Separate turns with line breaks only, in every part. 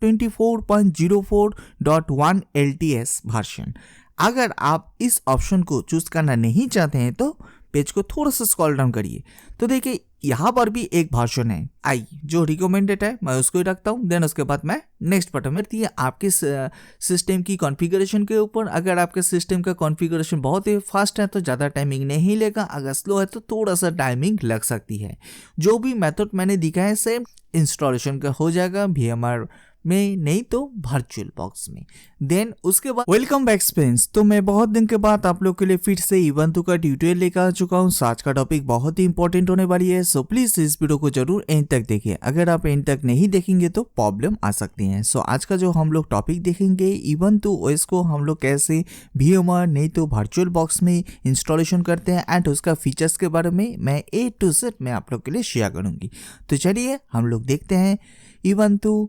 24.04.1 LTS version. अगर आप इस ऑप्शन को चूज करना नहीं चाहते हैं तो पेज को थोड़ा सा स्क्रॉल डाउन करिए, तो देखिए यहाँ पर भी एक वर्जन है आई जो रिकमेंडेड है, मैं उसको ही रखता हूँ। देन उसके बाद मैं नेक्स्ट बटन में ये आपके सिस्टम की कॉन्फ़िगरेशन के ऊपर। अगर आपके सिस्टम का कॉन्फ़िगरेशन बहुत ही फास्ट है तो ज़्यादा टाइमिंग नहीं लेगा, अगर स्लो है तो थोड़ा सा टाइमिंग लग सकती है। जो भी मेथड मैंने दिखा है सेम इंस्टॉलेशन का हो जाएगा VMware में, नहीं तो वर्चुअल बॉक्स में। देन उसके बाद वेलकम बैक फ्रेंड्स। तो मैं बहुत दिन के बाद आप लोग के लिए फिर से ubuntu का ट्यूटोरियल लेकर आ चुका हूँ। आज का टॉपिक बहुत ही इंपॉर्टेंट होने वाली है, सो प्लीज इस वीडियो को जरूर एंड तक देखिए। अगर आप एंड तक नहीं देखेंगे तो प्रॉब्लम आ सकती है। सो आज का जो हम लोग टॉपिक देखेंगे ubuntu OS को हम लोग कैसे VMware नहीं तो वर्चुअल बॉक्स में इंस्टॉलेशन करते हैं एंड उसका फीचर्स के बारे में मैं A to Z मैं आप लोग के लिए शेयर करूंगी। तो चलिए हम लोग देखते हैं ubuntu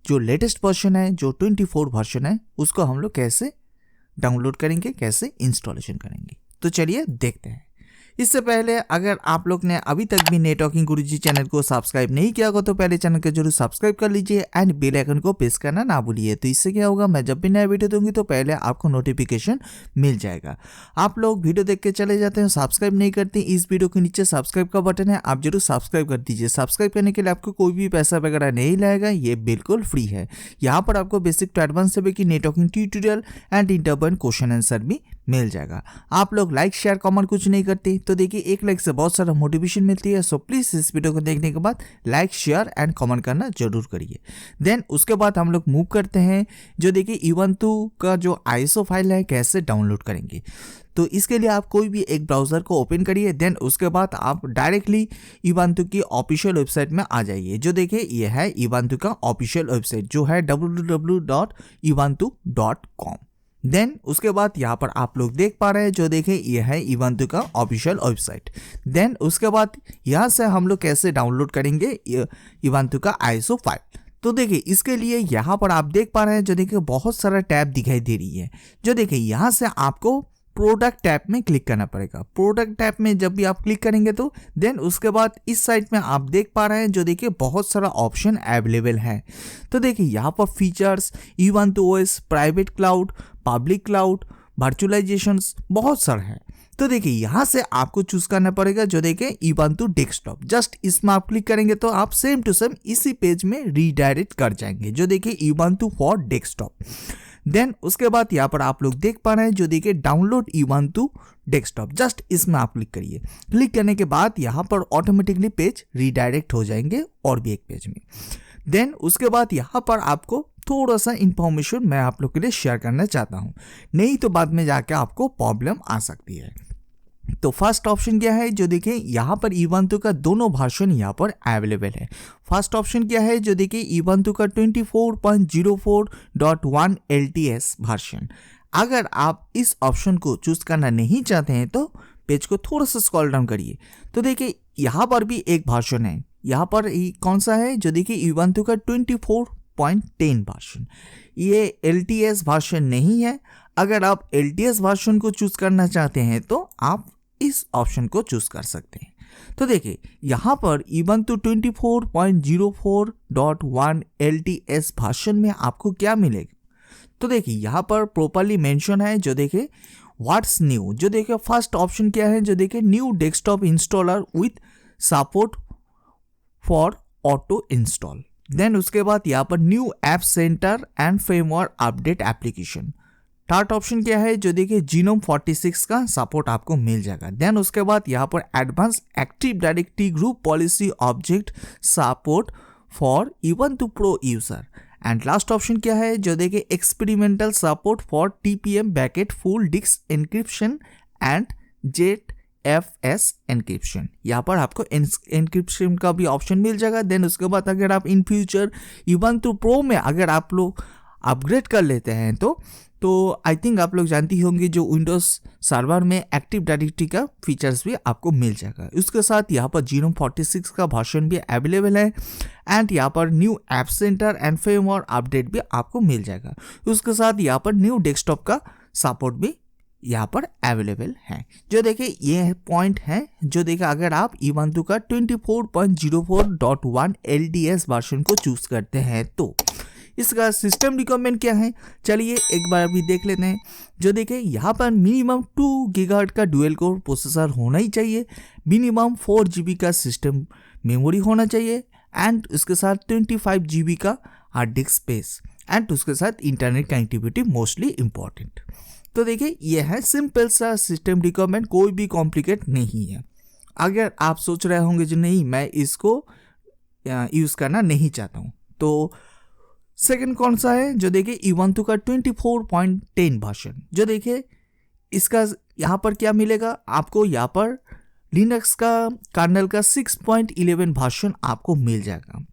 जो लेटेस्ट वर्जन है, जो 24 वर्जन है, उसको हम लोग कैसे डाउनलोड करेंगे, कैसे इंस्टॉलेशन करेंगे। तो चलिए देखते हैं। इससे पहले अगर आप लोग ने अभी तक भी नेटवर्किंग गुरुजी चैनल को सब्सक्राइब नहीं किया होगा तो पहले चैनल को जरूर सब्सक्राइब कर लीजिए एंड बेल आइकन को प्रेस करना ना भूलिए। तो इससे क्या होगा, मैं जब भी नया वीडियो दूंगी तो पहले आपको नोटिफिकेशन मिल जाएगा। आप लोग वीडियो देख के चले जाते हैं, सब्सक्राइब नहीं करते, इस वीडियो के नीचे सब्सक्राइब का बटन है, आप जरूर सब्सक्राइब कर दीजिए। सब्सक्राइब करने के लिए आपको कोई भी पैसा वगैरह नहीं लगेगा, ये बिल्कुल फ्री है। यहाँ पर आपको बेसिक टू एडवांस लेवल की networking tutorial and internet question answer भी मिल जाएगा। आप लोग लाइक शेयर कमेंट कुछ नहीं करते तो देखिए एक लाइक से बहुत सारा मोटिवेशन मिलती है। सो प्लीज इस वीडियो को देखने के बाद लाइक शेयर एंड कमेंट करना जरूर करिए। देन उसके बाद हम लोग मूव करते हैं, जो देखिए ubuntu का जो ISO फाइल है कैसे डाउनलोड करेंगे। तो इसके लिए आप कोई भी एक ब्राउजर को ओपन करिए, देन उसके बाद आप डायरेक्टली ubuntu की ऑफिशियल वेबसाइट में आ जाइए। जो देखिए ये है ubuntu का ऑफिशियल वेबसाइट जो है www.ubuntu.com। देन उसके बाद यहाँ पर आप लोग देख पा रहे हैं, जो देखें ये है ubuntu का ऑफिशियल वेबसाइट। देन उसके बाद यहाँ से हम लोग कैसे डाउनलोड करेंगे ubuntu का ISO फाइल। तो देखिए इसके लिए यहाँ पर आप देख पा रहे हैं, जो देखिए बहुत सारा टैब दिखाई दे रही है। जो देखिए यहाँ से आपको प्रोडक्ट टैब में क्लिक करना पड़ेगा। प्रोडक्ट टैब में जब भी आप क्लिक करेंगे तो देन उसके बाद इस साइड में आप देख पा रहे हैं, जो देखिए बहुत सारा ऑप्शन अवेलेबल है। तो देखिए यहाँ पर features, ubuntu OS, private cloud, public cloud, virtualisations बहुत सारा है। तो देखिए यहाँ से आपको चूज करना पड़ेगा, जो देखिए ubuntu डेस्कटॉप। जस्ट इसमें आप क्लिक करेंगे तो आप सेम टू सेम इसी पेज में रीडायरेक्ट कर जाएंगे, जो देखिए ubuntu फॉर डेस्कटॉप। देन उसके बाद यहाँ पर आप लोग देख पा रहे हैं, जो देखिए डाउनलोड ubuntu डेस्कटॉप। जस्ट इसमें आप क्लिक करिए। क्लिक करने के बाद यहाँ पर ऑटोमेटिकली पेज रीडायरेक्ट हो जाएंगे और भी एक पेज में। देन उसके बाद यहाँ पर आपको थोड़ा सा इंफॉर्मेशन मैं आप लोग के लिए शेयर करना चाहता हूँ, नहीं तो बाद में जाके आपको प्रॉब्लम आ सकती है। तो फर्स्ट ऑप्शन क्या है, जो देखिए यहाँ पर ubuntu का दोनों वर्जन यहाँ पर अवेलेबल है। फर्स्ट ऑप्शन क्या है, जो देखिए ubuntu का 24.04.1 LTS वर्जन। अगर आप इस ऑप्शन को चूज करना नहीं चाहते हैं तो पेज को थोड़ा सा स्क्रॉल डाउन करिए, तो देखिए यहाँ पर भी एक वर्जन है। यहाँ पर कौन सा है, जो देखिए ubuntu का 24.10 वर्जन। ये LTS वर्जन नहीं है। अगर आप LTS वर्जन को चूज करना चाहते हैं तो आप इस ऑप्शन को चूज कर सकते हैं। तो देखिए यहाँ पर ubuntu 24.04.1 LTS वर्जन में आपको क्या मिलेगा। तो देखिए यहाँ पर प्रॉपर्ली मेंशन है, जो देखिए व्हाट्स न्यू। जो देखिए फर्स्ट ऑप्शन क्या है, जो देखिए new desktop installer with support for auto install. Then उसके बाद यहाँ पर new app centre and framework update application. Third option क्या है, जो देखिए जीनोम 46 का सपोर्ट आपको मिल जाएगा। देन उसके बाद यहाँ पर advance active directory group policy object support for ubuntu pro user. And last option क्या है, जो देखिए experimental support for TPM packet full disk encryption and ZFS encryption. यहाँ पर आपको एन्क्रिप्शन का भी ऑप्शन मिल जाएगा। देन उसके बाद अगर आप इन फ्यूचर ubuntu प्रो में अगर आप लोग अपग्रेड कर लेते हैं तो आई थिंक आप लोग जानती होंगे, जो विंडोज सर्वर में एक्टिव डायरेक्टरी का फीचर्स भी आपको मिल जाएगा। उसके साथ यहाँ पर जीनोम 46 का वर्जन भी अवेलेबल है एंड यहाँ पर new app centre and framework update भी आपको मिल जाएगा। उसके साथ यहाँ पर न्यू डेस्कटॉप का सपोर्ट भी यहाँ पर अवेलेबल है। जो देखिए ये पॉइंट है, जो देखिए अगर आप ubuntu का 24.04.1 LTS वर्जन को चूज करते हैं तो इसका सिस्टम रिक्वायरमेंट क्या है, चलिए एक बार अभी देख लेते हैं। जो देखिए यहाँ पर मिनिमम 2 गीगाहर्ट्ज का डुअल कोर प्रोसेसर होना ही चाहिए, मिनिमम 4 GB का सिस्टम मेमोरी होना चाहिए एंड उसके साथ 25 GB का हार्ड डिस्क स्पेस एंड उसके साथ इंटरनेट कनेक्टिविटी मोस्टली इम्पॉर्टेंट। तो देखिए ये है सिंपल सा सिस्टम रिक्वायरमेंट, कोई भी कॉम्प्लिकेट नहीं है। अगर आप सोच रहे होंगे जो नहीं मैं इसको यूज़ करना नहीं चाहता हूँ, तो सेकंड कौन सा है, जो देखिए Ubuntu का 24.10 वर्जन। जो देखिए इसका यहाँ पर क्या मिलेगा आपको, यहाँ पर लिनक्स का कर्नल का 6.11 वर्जन आपको मिल जाएगा।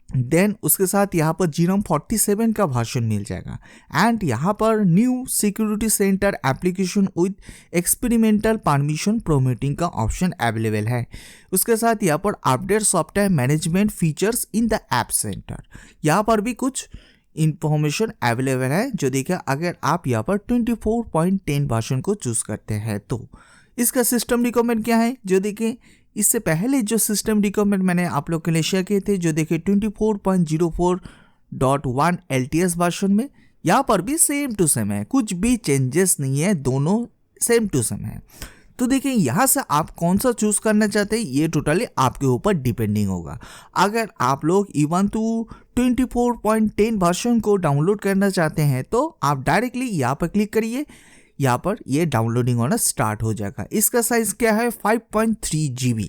देन उसके साथ यहाँ पर जीनोम 47 का वर्जन मिल जाएगा एंड यहाँ पर new security centre application with experimental permission promoting का ऑप्शन अवेलेबल है। उसके साथ यहाँ पर update software management features in the app centre, यहाँ पर भी कुछ इंफॉर्मेशन अवेलेबल है। जो देखिए अगर आप यहाँ पर 24.10 वर्जन को चूज़ करते हैं तो इसका सिस्टम रिक्वायरमेंट क्या है, जो देखिए इससे पहले जो सिस्टम रिक्वायरमेंट मैंने आप लोग के लिए शेयर किए थे, जो देखिए 24.04.1 LTS वर्जन में, यहाँ पर भी सेम टू सेम है, कुछ भी चेंजेस नहीं है, दोनों सेम टू सेम है। तो देखिए यहाँ से आप कौन सा चूज़ करना चाहते हैं ये टोटली आपके ऊपर डिपेंडिंग होगा। अगर आप लोग Ubuntu 24.10 वर्जन को डाउनलोड करना चाहते हैं तो आप डायरेक्टली यहाँ पर क्लिक करिए, यहाँ पर ये डाउनलोडिंग होना स्टार्ट हो जाएगा। इसका साइज़ क्या है 5.3 GB।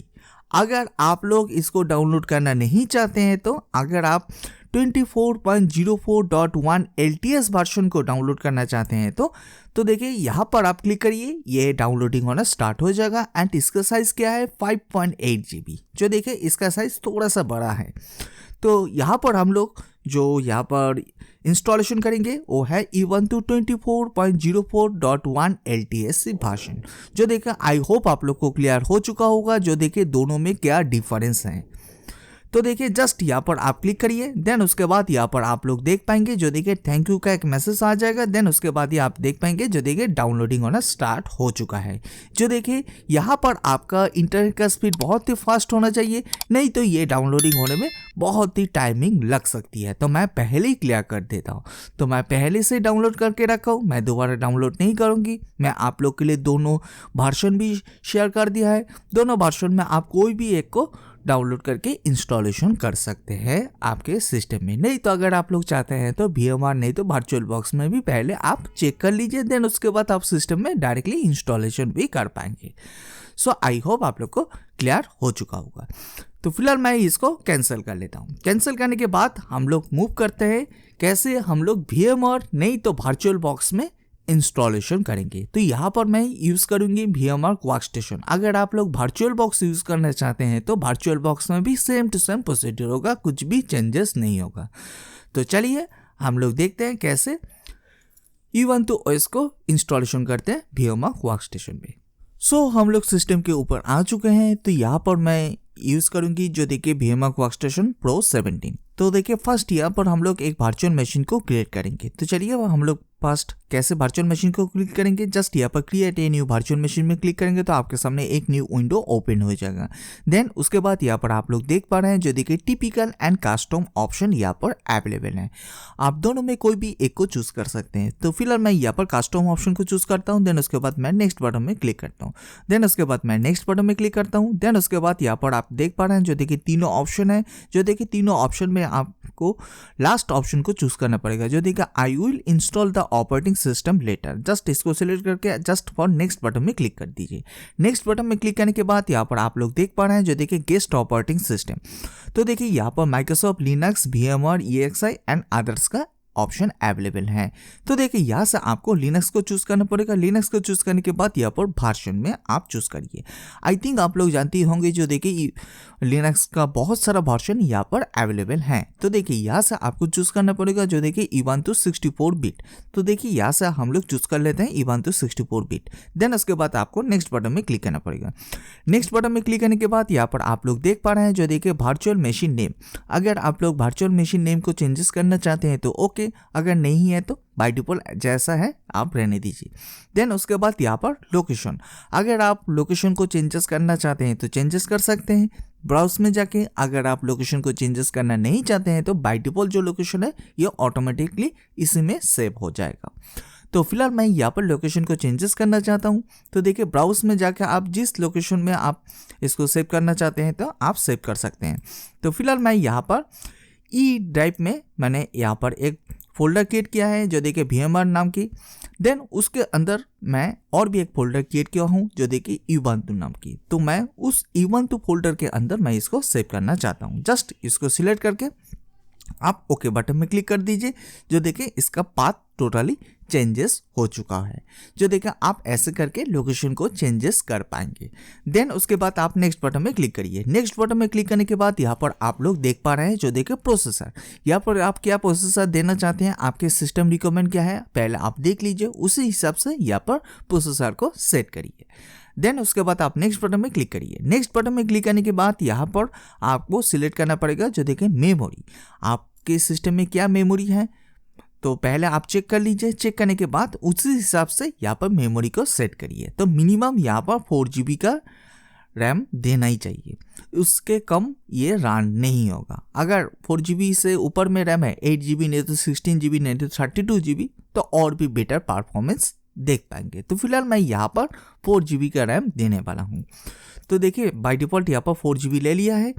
अगर आप लोग इसको डाउनलोड करना नहीं चाहते हैं तो अगर आप 24.04.1 LTS वर्जन को डाउनलोड करना चाहते हैं तो देखिए यहाँ पर आप क्लिक करिए, ये डाउनलोडिंग होना स्टार्ट हो जाएगा एंड इसका साइज़ क्या है 5.8 GB। जो देखिए इसका साइज़ थोड़ा सा बड़ा है। तो यहाँ पर हम लोग जो यहाँ पर इंस्टॉलेशन करेंगे वो है Ubuntu 24.04.1 LTS वर्जन। जो देखिए आई होप आप लोग को क्लियर हो चुका होगा जो देखिए दोनों में क्या डिफरेंस है। तो देखिए जस्ट यहाँ पर आप क्लिक करिए, देन उसके बाद यहाँ पर आप लोग देख पाएंगे जो देखिए थैंक यू का एक मैसेज आ जाएगा। देन उसके बाद ये आप देख पाएंगे जो देखिए डाउनलोडिंग होना स्टार्ट हो चुका है। जो देखिए यहाँ पर आपका इंटरनेट का स्पीड बहुत ही फास्ट होना चाहिए, नहीं तो ये डाउनलोडिंग होने में बहुत ही टाइमिंग लग सकती है। तो मैं पहले ही क्लियर कर देता हूँ, तो मैं पहले से डाउनलोड करके रखा हूँ, मैं दोबारा डाउनलोड नहीं करूँगी। मैं आप लोग के लिए दोनों वर्जन भी शेयर कर दिया है, दोनों वर्जन में आप कोई भी एक को डाउनलोड करके इंस्टॉलेशन कर सकते हैं आपके सिस्टम में। नहीं तो अगर आप लोग चाहते हैं तो VMware नहीं तो वर्चुअल बॉक्स में भी पहले आप चेक कर लीजिए, देन उसके बाद आप सिस्टम में डायरेक्टली इंस्टॉलेशन भी कर पाएंगे। सो आई होप आप लोग को क्लियर हो चुका होगा। तो फिलहाल मैं इसको कैंसिल कर लेता हूँ। कैंसिल करने के बाद हम लोग मूव करते हैं कैसे हम लोग VMware नहीं तो वर्चुअल बॉक्स में इंस्टॉलेशन करेंगे। तो यहाँ पर मैं यूज़ करूँगी VMware वर्कस्टेशन। अगर आप लोग वर्चुअल बॉक्स यूज़ करना चाहते हैं तो वर्चुअल बॉक्स में भी सेम टू सेम प्रोसीजर होगा, कुछ भी चेंजेस नहीं होगा। तो चलिए हम लोग देखते हैं कैसे Ubuntu OS को इंस्टॉलेशन करते हैं VMware वर्कस्टेशन में। सो हम लोग सिस्टम के ऊपर आ चुके हैं। तो यहाँ पर मैं यूज़ करूँगी जो देखिए VMware वर्कस्टेशन Pro 17। तो देखिए फर्स्ट यहाँ पर हम लोग एक वर्चुअल मशीन को क्रिएट करेंगे। तो चलिए हम लोग फर्स्ट कैसे वर्चुअल मशीन को क्लिक करेंगे, जस्ट यहाँ पर create a new virtual machine में क्लिक करेंगे तो आपके सामने एक न्यू विंडो ओपन हो जाएगा। देन उसके बाद यहाँ पर आप लोग देख पा रहे हैं जो देखिए टिपिकल एंड कस्टम ऑप्शन यहाँ पर अवेलेबल है। आप दोनों में कोई भी एक को चूज कर सकते हैं। तो फिलहाल मैं यहाँ पर कस्टम ऑप्शन को चूज करता हूँ। देन उसके बाद मैं नेक्स्ट बटन में क्लिक करता हूँ। देन उसके बाद मैं नेक्स्ट बटन में क्लिक करता हूँ। देन उसके बाद यहाँ पर आप देख पा रहे हैं जो देखिए तीनों ऑप्शन है। जो देखिए तीनों ऑप्शन में आपको लास्ट ऑप्शन को चूज करना पड़ेगा जो देखिए I will install the operating system later. Just इसको सिलेक्ट करके जस्ट फॉर नेक्स्ट बटन में क्लिक कर दीजिए। नेक्स्ट बटन में क्लिक करने के बाद यहाँ पर आप लोग देख पा रहे हैं जो देखिए गेस्ट ऑपरेटिंग सिस्टम। तो देखिए यहाँ पर Microsoft Linux, VMware, EXI and others का ऑप्शन अवेलेबल है। तो देखिए यहाँ से आपको लिनक्स को चूज करना पड़ेगा। लिनक्स को चूज करने के बाद यहाँ पर वर्जन में आप चूज करिए। आई थिंक आप लोग जानते होंगे जो देखिए लिनक्स का बहुत सारा वर्जन यहाँ पर अवेलेबल है। तो देखिए यहाँ से आपको चूज करना पड़ेगा जो देखिए Ubuntu 64 बिट। तो देखिए यहाँ से हम लोग चूज कर लेते हैं Ubuntu 64 बिट। देन उसके बाद आपको नेक्स्ट बटन में क्लिक करना पड़ेगा। नेक्स्ट बटन में क्लिक करने के बाद यहाँ पर आप लोग देख पा रहे हैं जो देखिए वर्चुअल मशीन नेम। अगर आप लोग वर्चुअल मशीन नेम को चेंजेस करना चाहते हैं तो ओके, ओके, अगर नहीं है तो बाय डिफॉल्ट जैसा है आप रहने दीजिए। देन उसके बाद यहाँ पर लोकेशन, अगर आप लोकेशन को चेंजेस करना चाहते हैं तो चेंजेस कर सकते हैं ब्राउज में जाके। अगर आप लोकेशन को चेंजेस करना नहीं चाहते हैं तो बाय डिफॉल्ट जो लोकेशन है ये ऑटोमेटिकली इसी में सेव हो जाएगा। तो फिलहाल मैं यहाँ पर लोकेशन को चेंजेस करना चाहता हूँ, तो देखिए ब्राउज में जाकर आप जिस लोकेशन में आप इसको सेव करना चाहते हैं तो आप सेव कर सकते हैं। तो फिलहाल मैं यहाँ पर ई ड्राइव में मैंने यहाँ पर एक फोल्डर क्रिएट किया है जो देखिए VMware नाम की। देन उसके अंदर मैं और भी एक फोल्डर क्रिएट किया हूँ जो देखिए Ubuntu नाम की। तो मैं उस Ubuntu फोल्डर के अंदर मैं इसको सेव करना चाहता हूँ। जस्ट इसको सिलेक्ट करके आप ओके बटन में क्लिक कर दीजिए, जो देखिए इसका पाथ टोटली चेंजेस हो चुका है। जो देखिए आप ऐसे करके लोकेशन को चेंजेस कर पाएंगे। देन उसके बाद आप नेक्स्ट बटन में क्लिक करिए। नेक्स्ट बटन में क्लिक करने के बाद यहाँ पर आप लोग देख पा रहे हैं जो देखिए प्रोसेसर, यहाँ पर आप क्या प्रोसेसर देना चाहते हैं, आपके सिस्टम रिक्वायरमेंट क्या है पहले आप देख लीजिए, उसी हिसाब से यहाँ पर प्रोसेसर को सेट करिए। देन उसके बाद आप नेक्स्ट बटन में क्लिक करिए। नेक्स्ट बटन में क्लिक करने के बाद यहाँ पर आपको सिलेक्ट करना पड़ेगा जो देखिए मेमोरी, आपके सिस्टम में क्या मेमोरी है तो पहले आप चेक कर लीजिए। चेक करने के बाद उसी हिसाब से यहाँ पर मेमोरी को सेट करिए। तो मिनिमम यहाँ पर 4 GB का रैम देना ही चाहिए, उसके कम ये रन नहीं होगा। अगर 4 GB से ऊपर में रैम है 8 GB नहीं तो 16 GB नहीं तो 32 GB तो और भी बेटर परफॉर्मेंस देख पाएंगे। तो फिलहाल मैं यहाँ पर 4 GB का रैम देने वाला हूँ। तो देखिए बाय डिफ़ॉल्ट यहाँ पर 4 GB ले लिया है।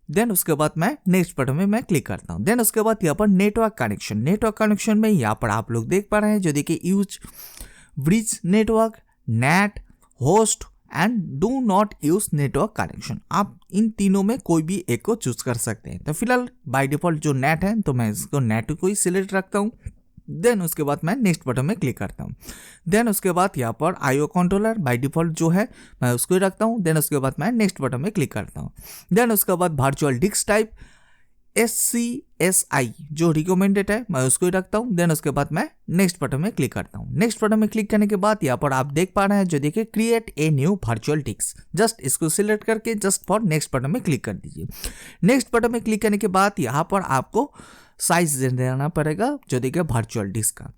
देन उसके बाद मैं नेक्स्ट बटन में मैं क्लिक करता हूँ। देन उसके बाद यहाँ पर नेटवर्क कनेक्शन में यहाँ पर आप लोग देख पा रहे हैं जो देखिए use bridge network, net, host and do not use network connection. आप इन तीनों में कोई भी एक को चूज कर सकते हैं। तो फिलहाल बाय डिफ़ॉल्ट जो नेट है तो मैं इसको नेट को ही सिलेक्ट रखता हूँ। देन उसके बाद मैं नेक्स्ट बटन में क्लिक करता हूँ। देन उसके बाद यहाँ पर IO कंट्रोलर बाय डिफ़ॉल्ट जो है मैं उसको ही रखता हूँ। देन उसके बाद मैं नेक्स्ट बटन में क्लिक करता हूँ। देन उसके बाद वर्चुअल डिस्क टाइप SCSI जो रिकमेंडेड है मैं उसको ही रखता हूँ। देन उसके बाद मैं नेक्स्ट बटन में क्लिक करता हूँ। नेक्स्ट बटन में क्लिक करने के बाद यहाँ पर आप देख पा रहे हैं जो देखिए create a new virtual disc, just इसको सिलेक्ट करके जस्ट फॉर नेक्स्ट बटन में क्लिक कर दीजिए। नेक्स्ट बटन में क्लिक करने के बाद यहाँ पर आपको साइज देना पड़ेगा जो देखिए वर्चुअल डिस्क का।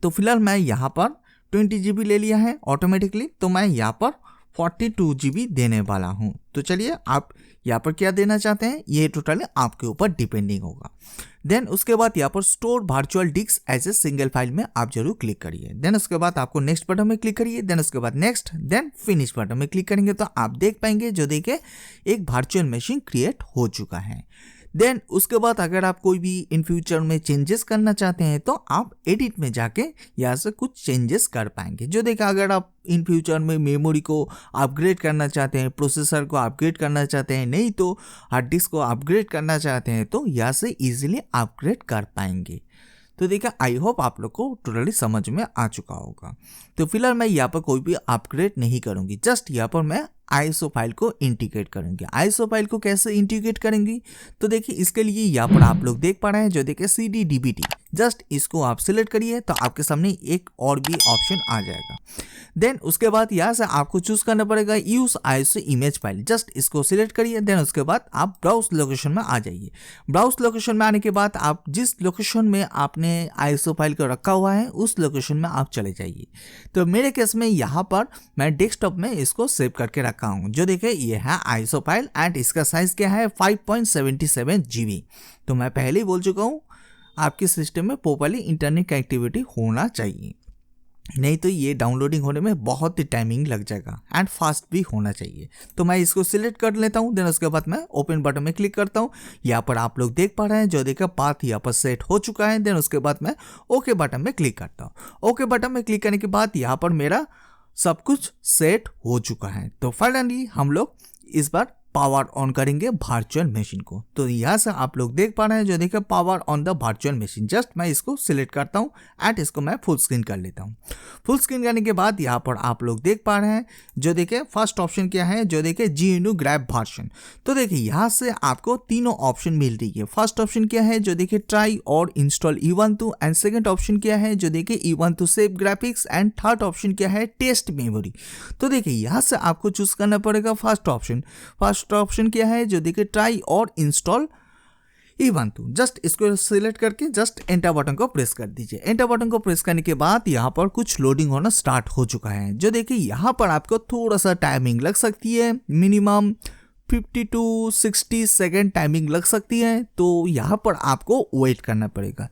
तो फिलहाल मैं यहाँ पर 20 GB ले लिया है ऑटोमेटिकली, तो मैं यहाँ पर 42 GB देने वाला हूँ। तो चलिए आप यहाँ पर क्या देना चाहते हैं ये टोटली आपके ऊपर डिपेंडिंग होगा। देन उसके बाद यहाँ पर store virtual disk as a single file में आप जरूर क्लिक करिए। देन उसके बाद आपको नेक्स्ट बटन में क्लिक करिए। देन उसके बाद नेक्स्ट, देन फिनिश बटन में क्लिक करेंगे तो आप देख पाएंगे जो देखिए एक वर्चुअल मशीन क्रिएट हो चुका है। देन उसके बाद अगर आप कोई भी इन फ्यूचर में चेंजेस करना चाहते हैं तो आप एडिट में जाके यहाँ से कुछ चेंजेस कर पाएंगे। जो देखा अगर आप इन फ्यूचर में मेमोरी को अपग्रेड करना चाहते हैं, प्रोसेसर को अपग्रेड करना चाहते हैं, नहीं तो हार्ड डिस्क को अपग्रेड करना चाहते हैं तो यहाँ से इजीली अपग्रेड कर पाएंगे। तो देखिए आई होप आप लोग को टोटली समझ में आ चुका होगा। तो फिलहाल मैं यहाँ पर कोई भी अपग्रेड नहीं करूँगी, जस्ट यहाँ पर मैं ISO फाइल को इंटीग्रेट करेंगे। ISO फाइल को कैसे इंटीग्रेट करेंगी तो देखिए इसके लिए यहाँ पर आप लोग देख पा रहे हैं जो देखिए CD/DVT, जस्ट इसको आप सिलेक्ट करिए तो आपके सामने एक और भी ऑप्शन आ जाएगा। देन उसके बाद यहाँ से आपको चूज करना पड़ेगा use ISO image file, just इसको सिलेक्ट करिए। देन उसके बाद आप ब्राउज लोकेशन में आ जाइए। ब्राउज लोकेशन में आने के बाद आप जिस लोकेशन में आपने ISO फाइल को रखा हुआ है उस लोकेशन में आप चले जाइए। तो मेरे केस में यहाँ पर मैं डेस्कटॉप में इसको सेव करके रखा हूँ। जो देखिए ये है ISO फाइल एंड इसका साइज क्या है 5.77 GB। तो मैं पहले ही बोल चुका हूँ आपके सिस्टम में प्रॉपर्ली इंटरनेट कनेक्टिविटी होना चाहिए, नहीं तो ये डाउनलोडिंग होने में बहुत ही टाइमिंग लग जाएगा एंड फास्ट भी होना चाहिए। तो मैं इसको सिलेक्ट कर लेता हूँ। देन उसके बाद मैं ओपन बटन में क्लिक करता हूँ। यहाँ पर आप लोग देख पा रहे हैं जो देखा पाथ यहाँ पर सेट हो चुका है। देन उसके बाद मैं ओके बटन में क्लिक करता हूँ। ओके बटन में क्लिक करने के बाद यहाँ पर मेरा सब कुछ सेट हो चुका है। तो फाइनली हम लोग इस बार पावर ऑन करेंगे वर्चुअल मशीन को। तो यहाँ से आप लोग देख पा रहे हैं जो देखिए power on the virtual machine, just मैं इसको सिलेक्ट करता हूँ एंड इसको मैं फुल स्क्रीन कर लेता हूँ। फुल स्क्रीन करने के बाद यहाँ पर आप लोग देख पा रहे हैं जो देखिए फर्स्ट ऑप्शन क्या है जो देखिए GNU ग्रैब वर्जन। तो देखिए यहाँ से आपको तीनों ऑप्शन मिल रही है। फर्स्ट ऑप्शन क्या है जो देखिए ट्राई और install Ubuntu and second option क्या है जो देखिए Ubuntu safe graphics and third option क्या है टेस्ट मेमोरी। तो देखिए यहाँ से आपको चूज करना पड़ेगा फर्स्ट ऑप्शन। फर्स्ट ऑप्शन क्या है जो देखिए ट्राई और इंस्टॉल Ubuntu। जस्ट इसको सिलेक्ट करके जस्ट एंटर बटन को प्रेस कर दीजिए। एंटर बटन को प्रेस करने के बाद यहाँ पर कुछ लोडिंग होना स्टार्ट हो चुका है। जो देखिए यहाँ पर आपको थोड़ा सा टाइमिंग लग सकती है, मिनिमम 50 to 60 सेकेंड टाइमिंग लग सकती है। तो यहाँ पर आपको वेट करना पड़ेगा।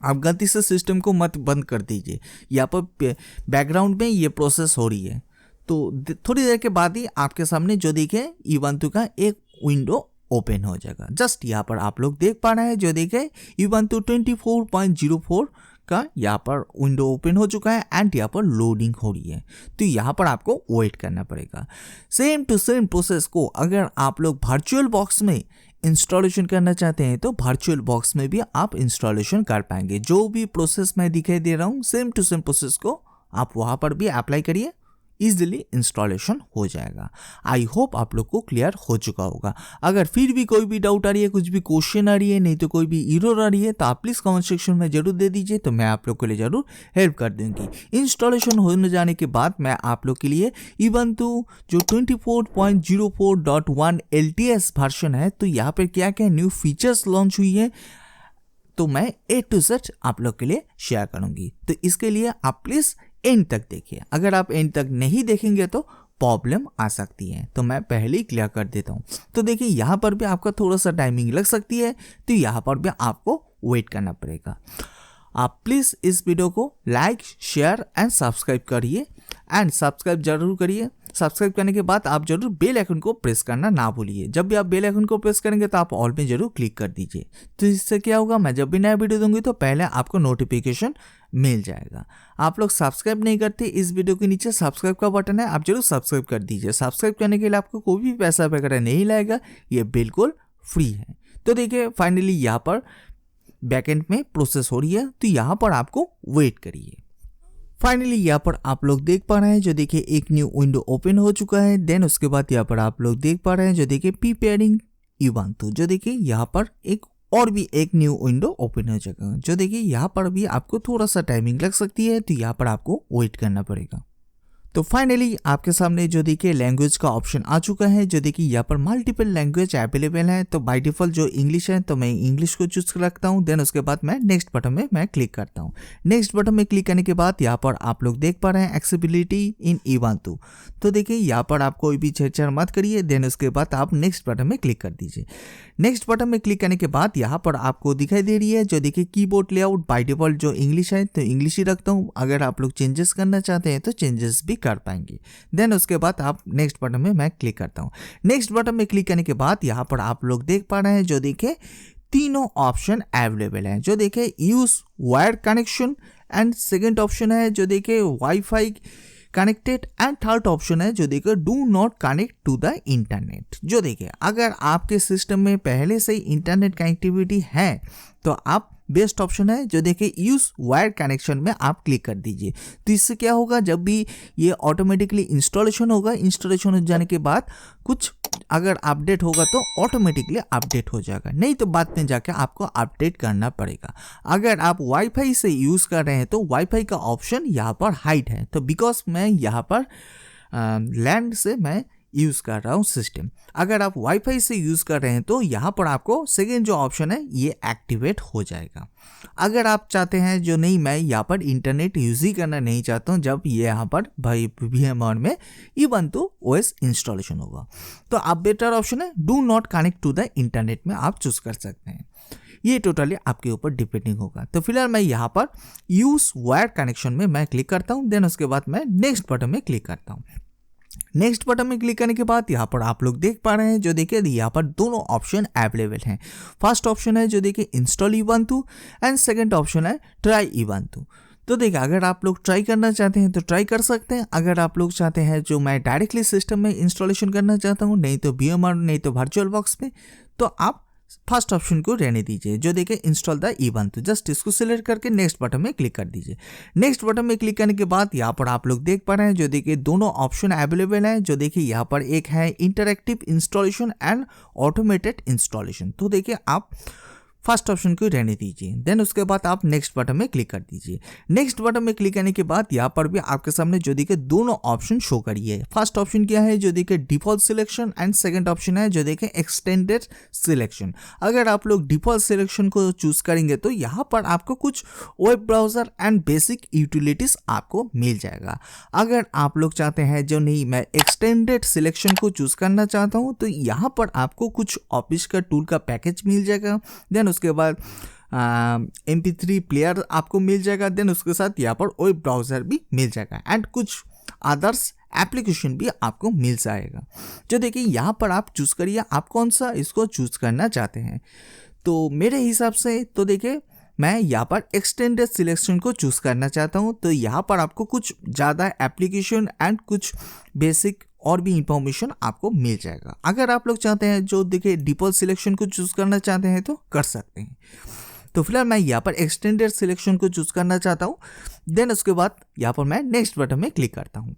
आप गलती से सिस्टम को मत बंद कर दीजिए, यहाँ पर बैकग्राउंड में ये प्रोसेस हो रही है। तो थोड़ी देर के बाद ही आपके सामने जो देखे Ubuntu का एक विंडो ओपन हो जाएगा। जस्ट यहाँ पर आप लोग देख पा रहे हैं, जो देखे Ubuntu 24.04 का यहाँ पर विंडो ओपन हो चुका है एंड यहाँ पर लोडिंग हो रही है। तो यहाँ पर आपको वेट करना पड़ेगा। सेम टू सेम प्रोसेस को अगर आप लोग वर्चुअल बॉक्स में इंस्टॉलेशन करना चाहते हैं तो वर्चुअल बॉक्स में भी आप इंस्टॉलेशन कर पाएंगे। जो भी प्रोसेस मैं दिखाई दे रहा हूँ सेम टू सेम प्रोसेस को आप वहाँ पर भी अप्लाई करिए, इजीली इंस्टॉलेशन हो जाएगा। आई होप आप लोग को क्लियर हो चुका होगा। अगर फिर भी कोई भी डाउट आ रही है, कुछ भी क्वेश्चन आ रही है, नहीं तो कोई भी एरर आ रही है तो आप प्लीज़ कमेंट सेक्शन में जरूर दे दीजिए, तो मैं आप लोग के लिए जरूर हेल्प कर दूंगी। इंस्टॉलेशन होने जाने के बाद मैं आप लोग के लिए Ubuntu जो 24.04.1 LTS वर्जन है, तो यहाँ पर क्या क्या न्यू फीचर्स लॉन्च हुई है तो मैं A to Z आप लोग के लिए शेयर करूंगी। तो इसके लिए आप प्लीज़ एंड तक देखिए। अगर आप एंड तक नहीं देखेंगे तो प्रॉब्लम आ सकती है, तो मैं पहले ही क्लियर कर देता हूँ। तो देखिए यहाँ पर भी आपका थोड़ा सा टाइमिंग लग सकती है, तो यहाँ पर भी आपको वेट करना पड़ेगा। आप प्लीज़ इस वीडियो को लाइक, शेयर एंड सब्सक्राइब करिए एंड सब्सक्राइब जरूर करिए। सब्सक्राइब करने के बाद आप जरूर बेल आइकन को प्रेस करना ना भूलिए। जब भी आप बेल आइकन को प्रेस करेंगे तो आप ऑल में जरूर क्लिक कर दीजिए। तो इससे क्या होगा, मैं जब भी नया वीडियो दूंगी तो पहले आपको नोटिफिकेशन मिल जाएगा। आप लोग सब्सक्राइब नहीं करते, इस वीडियो के नीचे सब्सक्राइब का बटन है, आप जरूर सब्सक्राइब कर दीजिए। सब्सक्राइब करने के लिए आपको कोई भी पैसा वगैरह नहीं लगेगा, ये बिल्कुल फ्री है। तो देखिए फाइनली यहाँ पर बैकएंड में प्रोसेस हो रही है, तो यहाँ पर आपको वेट करिए। फाइनली यहाँ पर आप लोग देख पा रहे हैं, जो देखिए एक न्यू विंडो ओपन हो चुका है। देन उसके बाद यहाँ पर आप लोग देख पा रहे हैं, जो देखिए प्रीपेयरिंग Ubuntu, जो देखिए यहाँ पर एक और भी एक न्यू विंडो ओपन हो जाएगा। जो देखिए यहाँ पर भी आपको थोड़ा सा टाइमिंग लग सकती है, तो यहाँ पर आपको वेट करना पड़ेगा। तो फाइनली आपके सामने जो देखिए लैंग्वेज का ऑप्शन आ चुका है। जो देखिए यहाँ पर मल्टीपल लैंग्वेज अवेलेबल है, तो बाय डिफॉल्ट जो इंग्लिश है तो मैं इंग्लिश को चूज रखता हूँ। देन उसके बाद मैं नेक्स्ट बटन में मैं क्लिक करता हूँ। नेक्स्ट बटन में क्लिक करने के बाद यहाँ पर आप लोग देख पा रहे हैं एक्सेसिबिलिटी इन Ubuntu। तो देखिए यहाँ पर आप कोई भी छेड़छाड़ मत करिए। देन उसके बाद आप नेक्स्ट बटन में क्लिक कर दीजिए। नेक्स्ट बटन में क्लिक करने के बाद यहाँ पर आपको दिखाई दे रही है, जो देखिए कीबोर्ड लेआउट बाय डिफॉल्ट जो इंग्लिश है तो इंग्लिश ही रखता हूँ। अगर आप लोग चेंजेस करना चाहते हैं तो चेंजेस भी कर पाएंगे। देन उसके बाद आप नेक्स्ट बटन में मैं क्लिक करता हूँ। नेक्स्ट बटन में क्लिक करने के बाद यहाँ पर आप लोग देख पा रहे हैं, जो देखिए तीनों ऑप्शन अवेलेबल हैं। जो देखिए use wire connection and second option है जो देखिए WiFi connected and third option है जो देखिए do not connect to the internet. जो देखिए अगर आपके सिस्टम में पहले से ही इंटरनेट कनेक्टिविटी है तो आप बेस्ट ऑप्शन है जो देखिए यूज वायर कनेक्शन में आप क्लिक कर दीजिए। तो इससे क्या होगा, जब भी ये ऑटोमेटिकली इंस्टॉलेशन होगा, इंस्टॉलेशन हो जाने के बाद कुछ अगर अपडेट होगा तो ऑटोमेटिकली अपडेट हो जाएगा, नहीं तो बाद में जाके आपको अपडेट करना पड़ेगा। अगर आप वाईफाई से यूज़ कर रहे हैं तो वाईफाई का ऑप्शन यहाँ पर हाइड है। तो बिकॉज मैं यहाँ पर लैंड से मैं यूज़ कर रहा हूँ सिस्टम। अगर आप वाईफाई से यूज़ कर रहे हैं तो यहाँ पर आपको सेकेंड जो ऑप्शन है ये एक्टिवेट हो जाएगा। अगर आप चाहते हैं जो नहीं मैं यहाँ पर इंटरनेट यूज़ ही करना नहीं चाहता हूँ जब ये यहाँ पर भाई VMware में Ubuntu OS इंस्टॉलेशन होगा, तो आप बेटर ऑप्शन है do not connect to the internet में आप चूज़ कर सकते हैं। ये टोटली आपके ऊपर डिपेंडिंग होगा। तो फिलहाल मैं यहाँ पर यूज़ वायर कनेक्शन में मैं क्लिक करता हूँ। देन उसके बाद मैं नेक्स्ट बटन में क्लिक करता हूँ। नेक्स्ट बटन में क्लिक करने के बाद यहाँ पर आप लोग देख पा रहे हैं, जो देखिए यहाँ पर दोनों ऑप्शन अवेलेबल हैं। फर्स्ट ऑप्शन है जो देखिए install Ubuntu and second option है ट्राई Ubuntu। तो देखिए अगर आप लोग ट्राई करना चाहते हैं तो ट्राई कर सकते हैं। अगर आप लोग चाहते हैं जो मैं डायरेक्टली सिस्टम में इंस्टॉलेशन करना चाहता हूँ, नहीं तो VMware नहीं तो वर्चुअल बॉक्स में, तो आप फर्स्ट ऑप्शन को रहने दीजिए जो देखिए इंस्टॉल द Ubuntu। जस्ट इसको सिलेक्ट करके नेक्स्ट बटन में क्लिक कर दीजिए। नेक्स्ट बटन में क्लिक करने के बाद यहाँ पर आप लोग देख पा रहे हैं, जो देखिए दोनों ऑप्शन अवेलेबल हैं। जो देखिए यहाँ पर एक है interactive installation and automated installation. तो देखिए आप फर्स्ट ऑप्शन को रहने दीजिए। देन उसके बाद आप नेक्स्ट बटन में क्लिक कर दीजिए। नेक्स्ट बटन में क्लिक करने के बाद यहाँ पर भी आपके सामने जो देखिए दोनों ऑप्शन शो करिए। फर्स्ट ऑप्शन क्या है जो देखिए default selection and second option है जो देखिए एक्सटेंडेड सिलेक्शन। अगर आप लोग डिफॉल्ट सिलेक्शन को चूज करेंगे तो यहाँ पर आपको कुछ web browser and basic utilities आपको मिल जाएगा। अगर आप लोग चाहते हैं जो नहीं मैं एक्सटेंडेड सिलेक्शन को चूज करना चाहता हूँ तो यहाँ पर आपको कुछ ऑफिस का टूल का पैकेज मिल जाएगा। देन उसके बाद MP3 प्लेयर आपको मिल जाएगा। देन उसके साथ यहाँ पर वेब ब्राउजर भी मिल जाएगा एंड कुछ अदर्स एप्लीकेशन भी आपको मिल जाएगा। जो देखिए यहाँ पर आप चूज करिए आप कौन सा इसको चूज करना चाहते हैं। तो मेरे हिसाब से तो देखिए मैं यहाँ पर एक्सटेंडेड सिलेक्शन को चूज करना चाहता हूँ। तो यहाँ पर आपको कुछ ज़्यादा एप्लीकेशन एंड कुछ बेसिक और भी इंफॉर्मेशन आपको मिल जाएगा। अगर आप लोग चाहते हैं जो देखिए डिफॉल्ट सिलेक्शन को चूज करना चाहते हैं तो कर सकते हैं। तो फिलहाल मैं यहाँ पर एक्सटेंडेड सिलेक्शन को चूज करना चाहता हूँ। देन उसके बाद यहाँ पर मैं नेक्स्ट बटन में क्लिक करता हूँ।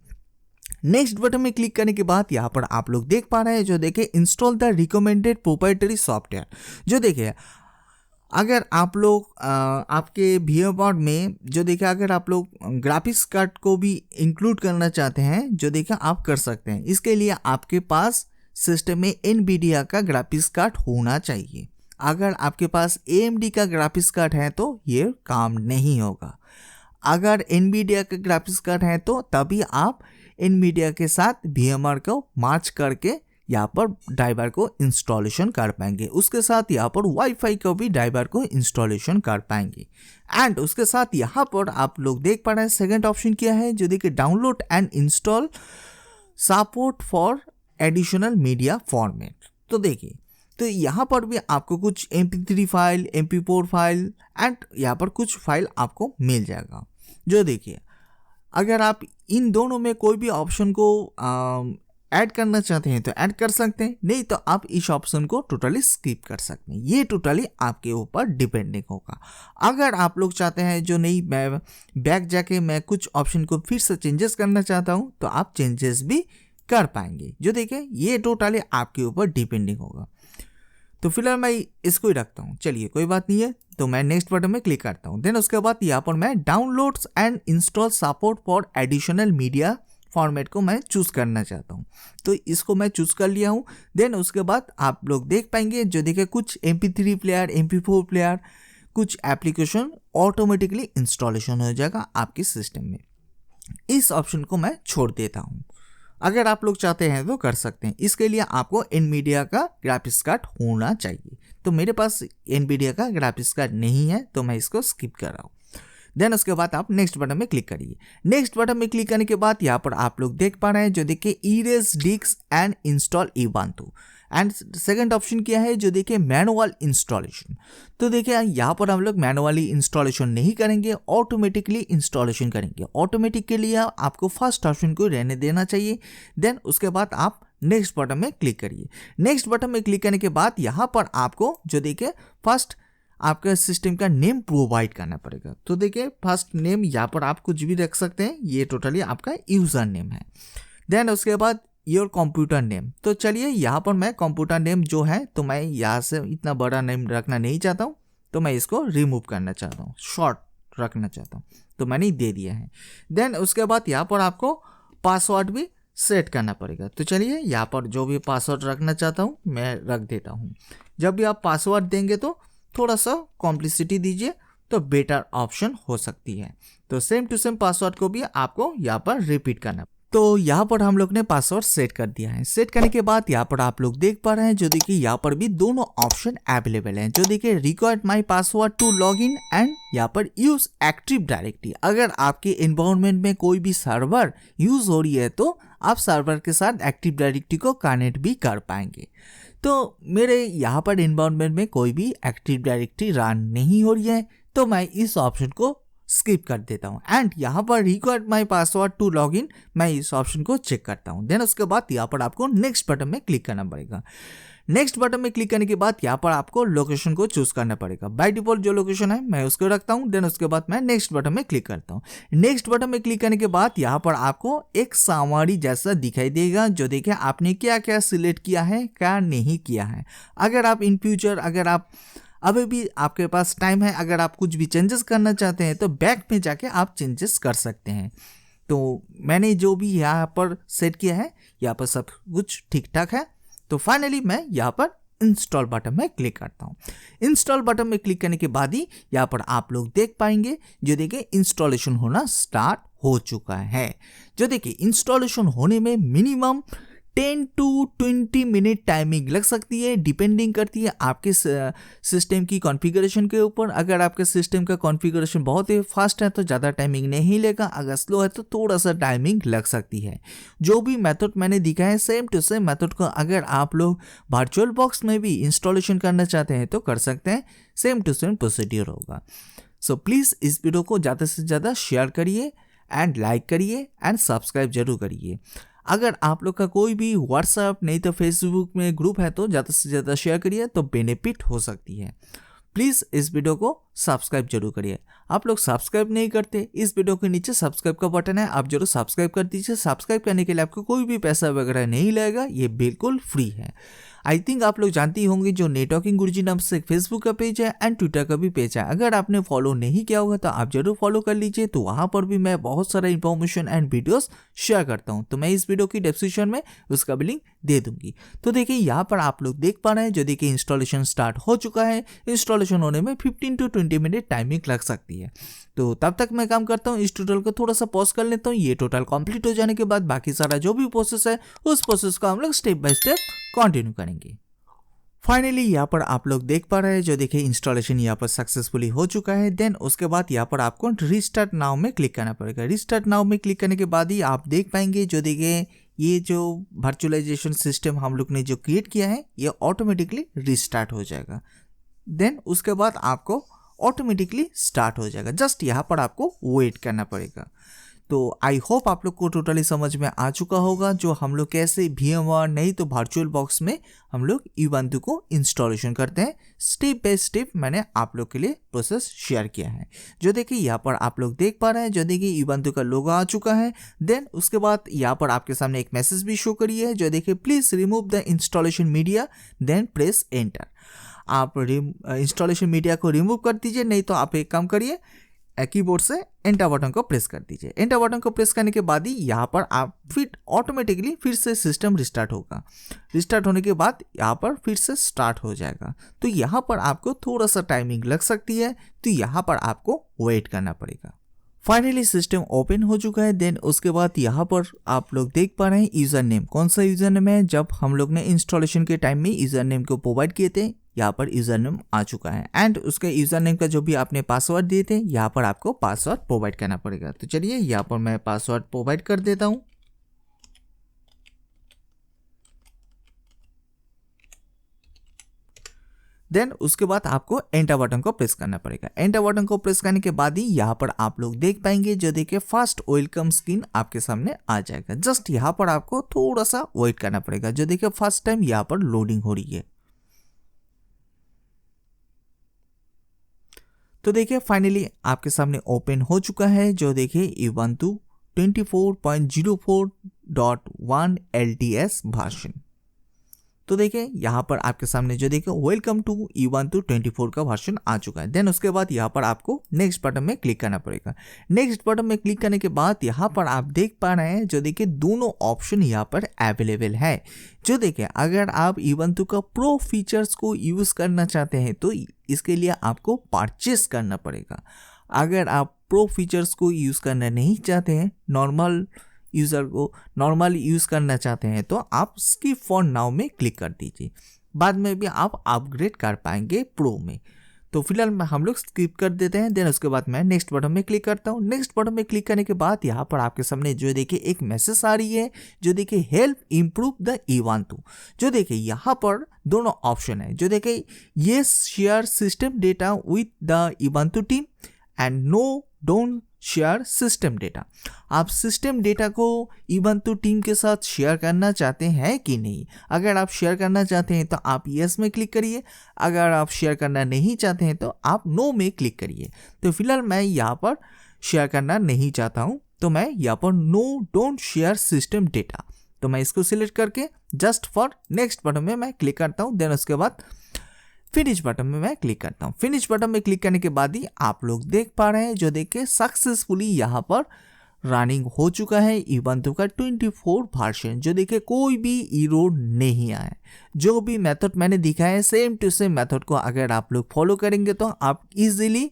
नेक्स्ट बटन में क्लिक करने के बाद यहाँ पर आप लोग देख पा रहे हैं जो देखिए install the recommended proprietary software. जो देखिए अगर आप लोग आपके VMware में जो देखिए अगर आप लोग ग्राफिक्स कार्ड को भी इंक्लूड करना चाहते हैं जो देखिए आप कर सकते हैं। इसके लिए आपके पास सिस्टम में NVIDIA का ग्राफिक्स कार्ड होना चाहिए। अगर आपके पास AMD का ग्राफिक्स कार्ड है तो ये काम नहीं होगा। अगर NVIDIA का ग्राफिक्स कार्ड है तो तभी आप NVIDIA के साथ VMware को मार्च करके यहाँ पर ड्राइवर को इंस्टॉलेशन कर पाएंगे। उसके साथ यहाँ पर वाईफाई को भी ड्राइवर को इंस्टॉलेशन कर पाएंगे। एंड उसके साथ यहाँ पर आप लोग देख पा रहे हैं सेकंड ऑप्शन क्या है जो देखिए download and install support for additional media format. तो देखिए तो यहाँ पर भी आपको कुछ MP3 file MP4 file and यहाँ पर कुछ फाइल आपको मिल जाएगा। जो देखिए अगर आप इन दोनों में कोई भी ऑप्शन को ऐड करना चाहते हैं तो ऐड कर सकते हैं, नहीं तो आप इस ऑप्शन को टोटली स्किप कर सकते हैं। ये टोटली आपके ऊपर डिपेंडिंग होगा। अगर आप लोग चाहते हैं जो नहीं मैं बैक जाके मैं कुछ ऑप्शन को फिर से चेंजेस करना चाहता हूं तो आप चेंजेस भी कर पाएंगे। जो देखिए ये टोटली आपके ऊपर डिपेंडिंग होगा। तो फिलहाल मैं इसको ही रखता हूँ। चलिए कोई बात नहीं है। तो मैं नेक्स्ट बटन में क्लिक करता हूँ। देन उसके बाद यहाँ पर मैं downloads and install support for additional media format को मैं चूज करना चाहता हूँ। तो इसको मैं चूज कर लिया हूँ। देन उसके बाद आप लोग देख पाएंगे जो देखिए कुछ MP3 प्लेयर MP4 प्लेयर कुछ एप्लीकेशन ऑटोमेटिकली इंस्टॉलेशन हो जाएगा आपके सिस्टम में। इस ऑप्शन को मैं छोड़ देता हूँ। अगर आप लोग चाहते हैं तो कर सकते हैं। इसके लिए आपको NVIDIA का ग्राफिक्स कार्ड होना चाहिए। तो मेरे पास NVIDIA का ग्राफिक्स कार्ड नहीं है तो मैं इसको स्किप कर रहा हूँ। देन उसके बाद आप नेक्स्ट बटन में क्लिक करिए। नेक्स्ट बटन में क्लिक करने के बाद यहाँ पर आप लोग देख पा रहे हैं जो देखिए erase disk and install Ubuntu and second option क्या है जो देखिए मैनुअल इंस्टॉलेशन। तो देखिए यहाँ पर हम लोग मैनुअली इंस्टॉलेशन नहीं करेंगे, ऑटोमेटिकली इंस्टॉलेशन करेंगे। ऑटोमेटिक के लिए आपको फर्स्ट ऑप्शन को रहने देना चाहिए। देन उसके बाद आप नेक्स्ट बटन में क्लिक करिए। नेक्स्ट बटन में क्लिक करने के बाद यहाँ पर आपको जो देखिए फर्स्ट आपका सिस्टम का नेम प्रोवाइड करना पड़ेगा। तो देखिए फर्स्ट नेम यहाँ पर आप कुछ भी रख सकते हैं, ये टोटली आपका यूजर नेम है। देन उसके बाद योर कंप्यूटर नेम। तो चलिए यहाँ पर मैं कंप्यूटर नेम जो है तो मैं यहाँ से इतना बड़ा नेम रखना नहीं चाहता हूँ, तो मैं इसको रिमूव करना चाहता हूँ, शॉर्ट रखना चाहता हूँ, तो मैंने दे दिया है। देन उसके बाद यहाँ पर आपको पासवर्ड भी सेट करना पड़ेगा। तो चलिए यहाँ पर जो भी पासवर्ड रखना चाहता हूँ मैं रख देता हूँ। जब भी आप पासवर्ड देंगे तो थोड़ा सा कॉम्प्लिसिटी दीजिए तो बेटर ऑप्शन हो सकती है। तो सेम टू सेम पासवर्ड को भी आपको यहाँ पर रिपीट करना। तो यहाँ पर हम लोग ने पासवर्ड सेट कर दिया है। सेट करने के बाद यहाँ पर आप लोग देख पा रहे हैं जो देखिए यहाँ पर भी दोनों ऑप्शन अवेलेबल हैं। जो देखिए required my password to log in and यहाँ पर यूज एक्टिव डायरेक्टरी। अगर आपके एनवायरनमेंट में कोई भी सर्वर यूज हो रही है तो आप सर्वर के साथ एक्टिव डायरेक्टरी को कनेक्ट भी कर पाएंगे। तो मेरे यहाँ पर एनवायरनमेंट में कोई भी एक्टिव डायरेक्टरी रन नहीं हो रही है तो मैं इस ऑप्शन को स्किप कर देता हूँ। एंड यहाँ पर required my password to log in मैं इस ऑप्शन को चेक करता हूँ। देन उसके बाद यहाँ पर आपको नेक्स्ट बटन में क्लिक करना पड़ेगा। नेक्स्ट बटन में क्लिक करने के बाद यहाँ पर आपको लोकेशन को चूज करना पड़ेगा। बाय डिफॉल्ट जो लोकेशन है मैं उसको रखता हूँ। देन उसके बाद मैं नेक्स्ट बटन में क्लिक करता हूँ। नेक्स्ट बटन में क्लिक करने के बाद यहाँ पर आपको एक सामरी जैसा दिखाई देगा जो देखिए आपने क्या क्या सिलेक्ट किया है क्या नहीं किया है। अगर आप इन फ्यूचर अगर आप अभी भी आपके पास टाइम है, अगर आप कुछ भी चेंजेस करना चाहते हैं तो बैक में जाके आप चेंजेस कर सकते हैं। तो मैंने जो भी यहाँ पर सेट किया है यहाँ पर सब कुछ ठीक ठाक है। तो फाइनली मैं यहाँ पर इंस्टॉल बटन में क्लिक करता हूँ। इंस्टॉल बटन में क्लिक करने के बाद ही यहाँ पर आप लोग देख पाएंगे, जो देखिए इंस्टॉलेशन होना स्टार्ट हो चुका है। जो देखिए इंस्टॉलेशन होने में मिनिमम 10 to 20 मिनट टाइमिंग लग सकती है, डिपेंडिंग करती है आपके सिस्टम की कॉन्फ़िगरेशन के ऊपर। अगर आपके सिस्टम का कॉन्फ़िगरेशन बहुत ही फास्ट है तो ज़्यादा टाइमिंग नहीं लेगा, अगर स्लो है तो थोड़ा सा टाइमिंग लग सकती है। जो भी मेथड मैंने दिखा है सेम टू सेम मेथड को अगर आप लोग वर्चुअल बॉक्स में भी इंस्टॉलेशन करना चाहते हैं तो कर सकते हैं, सेम टू सेम प्रोसीड्यूर होगा। सो प्लीज़ इस वीडियो को ज़्यादा से ज़्यादा शेयर करिए एंड लाइक करिए एंड सब्सक्राइब जरूर करिए। अगर आप लोग का कोई भी व्हाट्सएप नहीं तो फेसबुक में ग्रुप है तो ज़्यादा से ज़्यादा शेयर करिए, तो बेनिफिट हो सकती है। प्लीज़ इस वीडियो को सब्सक्राइब जरूर करिए। आप लोग सब्सक्राइब नहीं करते, इस वीडियो के नीचे सब्सक्राइब का बटन है, आप जरूर सब्सक्राइब कर दीजिए। सब्सक्राइब करने के लिए आपको कोई भी पैसा वगैरह नहीं लगेगा, ये बिल्कुल फ्री है। आई थिंक आप लोग जानती होंगे जो नेटवर्किंग गुरुजी नाम से फेसबुक का पेज है एंड ट्विटर का भी पेज है। अगर आपने फॉलो नहीं किया होगा तो आप जरूर फॉलो कर लीजिए, तो वहाँ पर भी मैं बहुत सारा इंफॉर्मेशन एंड वीडियोस शेयर करता हूँ। तो मैं इस वीडियो की डिस्क्रिप्शन में उसका भी लिंक दे दूंगी। तो देखिए यहाँ पर आप लोग देख पा रहे हैं, जो देखिए इंस्टॉलेशन स्टार्ट हो चुका है। इंस्टॉलेशन होने में 15 to 20 मिनट टाइमिंग लग सकती है। तो तब तक मैं काम करता हूँ, इस ट्यूटोरियल को थोड़ा सा पॉज कर लेता हूँ। ये टोटल कंप्लीट हो जाने के बाद बाकी सारा जो भी प्रोसेस है उस प्रोसेस को हम लोग स्टेप बाय स्टेप कंटिन्यू करेंगे। फाइनली यहाँ पर आप लोग देख पा रहे हैं, जो देखिए इंस्टॉलेशन यहाँ पर सक्सेसफुली हो चुका है। देन उसके बाद यहाँ पर आपको रिस्टार्ट नाउ में क्लिक करना पड़ेगा। रिस्टार्ट नाउ में क्लिक करने के बाद ही आप देख पाएंगे, जो देखिए ये जो वर्चुअलाइजेशन सिस्टम हम लोग ने जो क्रिएट किया है ये ऑटोमेटिकली रिस्टार्ट हो जाएगा। देन उसके बाद आपको ऑटोमेटिकली स्टार्ट हो जाएगा, जस्ट यहाँ पर आपको वेट करना पड़ेगा। तो आई होप आप लोग को टोटली समझ में आ चुका होगा, जो हम लोग कैसे VMware नहीं तो वर्चुअल बॉक्स में हम लोग Ubuntu को इंस्टॉलेशन करते हैं। स्टेप बाय स्टेप मैंने आप लोग के लिए प्रोसेस शेयर किया है। जो देखिए यहाँ पर आप लोग देख पा रहे हैं, जो देखिए Ubuntu का लोगो आ चुका है। देन उसके बाद यहाँ पर आपके सामने एक मैसेज भी शो करी है, जो देखिए please remove the installation media then press enter. आप इंस्टॉलेशन मीडिया को रिमूव कर दीजिए, नहीं तो आप एक काम करिए, कीबोर्ड से एंटर बटन को प्रेस कर दीजिए। एंटर बटन को प्रेस करने के बाद ही यहाँ पर आप फिर ऑटोमेटिकली फिर से सिस्टम रिस्टार्ट होगा। रिस्टार्ट होने के बाद यहाँ पर फिर से स्टार्ट हो जाएगा। तो यहाँ पर आपको थोड़ा सा टाइमिंग लग सकती है, तो यहाँ पर आपको वेट करना पड़ेगा। फाइनली सिस्टम ओपन हो चुका है। देन उसके बाद यहाँ पर आप लोग देख पा रहे हैं यूज़र नेम, कौन सा यूज़र नेम है जब हम लोग ने इंस्टॉलेशन के टाइम में यूज़र नेम को प्रोवाइड किए थे, यहाँ पर यूज़र नेम आ चुका है। एंड उसके यूज़र नेम का जो भी आपने पासवर्ड दिए थे यहाँ पर आपको पासवर्ड प्रोवाइड करना पड़ेगा। तो चलिए यहाँ पर मैं पासवर्ड प्रोवाइड कर देता हूँ। देन उसके बाद आपको एंटर बटन को प्रेस करना पड़ेगा। एंटर बटन को प्रेस करने के बाद ही यहाँ पर आप लोग देख पाएंगे, जो देखिए फर्स्ट वेलकम स्क्रीन आपके सामने आ जाएगा। जस्ट यहाँ पर आपको थोड़ा सा वेट करना पड़ेगा, जो देखिए फर्स्ट टाइम यहाँ पर लोडिंग हो रही है। तो देखिए फाइनली आपके सामने ओपन हो चुका है, जो देखिए Ubuntu 24.04.1 LTS वर्जन। तो देखिए यहाँ पर आपके सामने जो देखिए वेलकम टू Ubuntu 24 का वर्जन आ चुका है। देन उसके बाद यहाँ पर आपको नेक्स्ट बटन में क्लिक करना पड़ेगा। नेक्स्ट बटन में क्लिक करने के बाद यहाँ पर आप देख पा रहे हैं, जो देखिए दोनों ऑप्शन यहाँ पर अवेलेबल है। जो देखिए अगर आप Ubuntu का प्रो फीचर्स को यूज़ करना चाहते हैं तो इसके लिए आपको परचेस करना पड़ेगा। अगर आप प्रो फीचर्स को यूज़ करना नहीं चाहते हैं, नॉर्मल यूज़र को नॉर्मल यूज़ करना चाहते हैं, तो आप स्किप फॉर नाउ में क्लिक कर दीजिए। बाद में भी आप अपग्रेड कर पाएंगे प्रो में। तो फिलहाल हम लोग स्किप कर देते हैं। देन उसके बाद मैं नेक्स्ट बटन में क्लिक करता हूँ। नेक्स्ट बटन में क्लिक करने के बाद यहाँ पर आपके सामने जो देखिए एक मैसेज आ रही है, जो देखिए हेल्प इम्प्रूव द Ubuntu। जो देखिए यहाँ पर दोनों ऑप्शन है, जो देखिए yes share system data with the Ubuntu team and no don't share system data. आप सिस्टम डेटा को Ubuntu टीम के साथ शेयर करना चाहते हैं कि नहीं। अगर आप शेयर करना चाहते हैं तो आप यस में क्लिक करिए, अगर आप शेयर करना नहीं चाहते हैं तो आप नो में क्लिक करिए। तो फिलहाल मैं यहाँ पर शेयर करना नहीं चाहता हूँ, तो मैं यहाँ पर no don't share system data, तो मैं इसको सिलेक्ट करके जस्ट फॉर नेक्स्ट बटन में मैं क्लिक करता हूँ। देन उसके बाद फिनिश बटन में मैं क्लिक करता हूँ। फिनिश बटन में क्लिक करने के बाद ही आप लोग देख पा रहे हैं, जो देखिए सक्सेसफुली यहाँ पर रनिंग हो चुका है यूबंतु का 24 वर्जन। जो देखिए कोई भी एरर नहीं आया है। जो भी मेथड मैंने दिखाया है सेम टू सेम मेथड को अगर आप लोग फॉलो करेंगे तो आप इजीली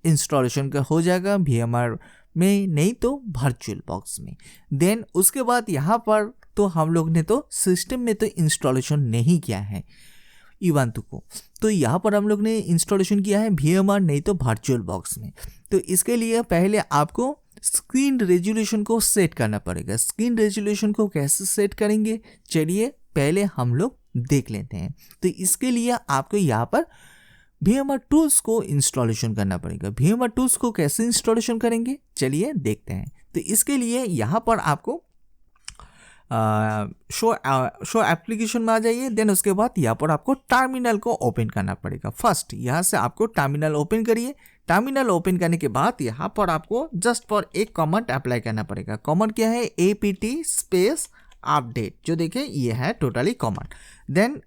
इंस्टॉलेशन का हो जाएगा VMware में, नहीं तो वर्चुअल बॉक्स में। देन उसके बाद यहाँ पर तो हम लोग ने तो सिस्टम में तो इंस्टॉलेशन नहीं किया है यूबंतु को, तो यहाँ पर हम लोग ने इंस्टॉलेशन किया है VMware नहीं तो वर्चुअल बॉक्स में। तो इसके लिए पहले आपको स्क्रीन रेजोल्यूशन को सेट करना पड़ेगा। स्क्रीन रेजोल्यूशन को कैसे सेट करेंगे, चलिए पहले हम लोग देख लेते हैं। तो इसके लिए आपको यहाँ पर VMware टूल्स को इंस्टॉलेशन करना पड़ेगा। VMware टूल्स को कैसे इंस्टॉलेशन करेंगे, चलिए देखते हैं। तो इसके लिए यहाँ पर आपको शो एप्लीकेशन में आ जाइए। देन उसके बाद यहाँ पर आपको टर्मिनल को ओपन करना पड़ेगा। फर्स्ट यहाँ से आपको टर्मिनल ओपन करिए। टर्मिनल ओपन करने के बाद यहाँ पर आपको जस्ट फॉर एक कमांड अप्लाई करना पड़ेगा। कमांड क्या है, apt स्पेस अपडेट। जो देखिए ये है टोटली कमांड। देन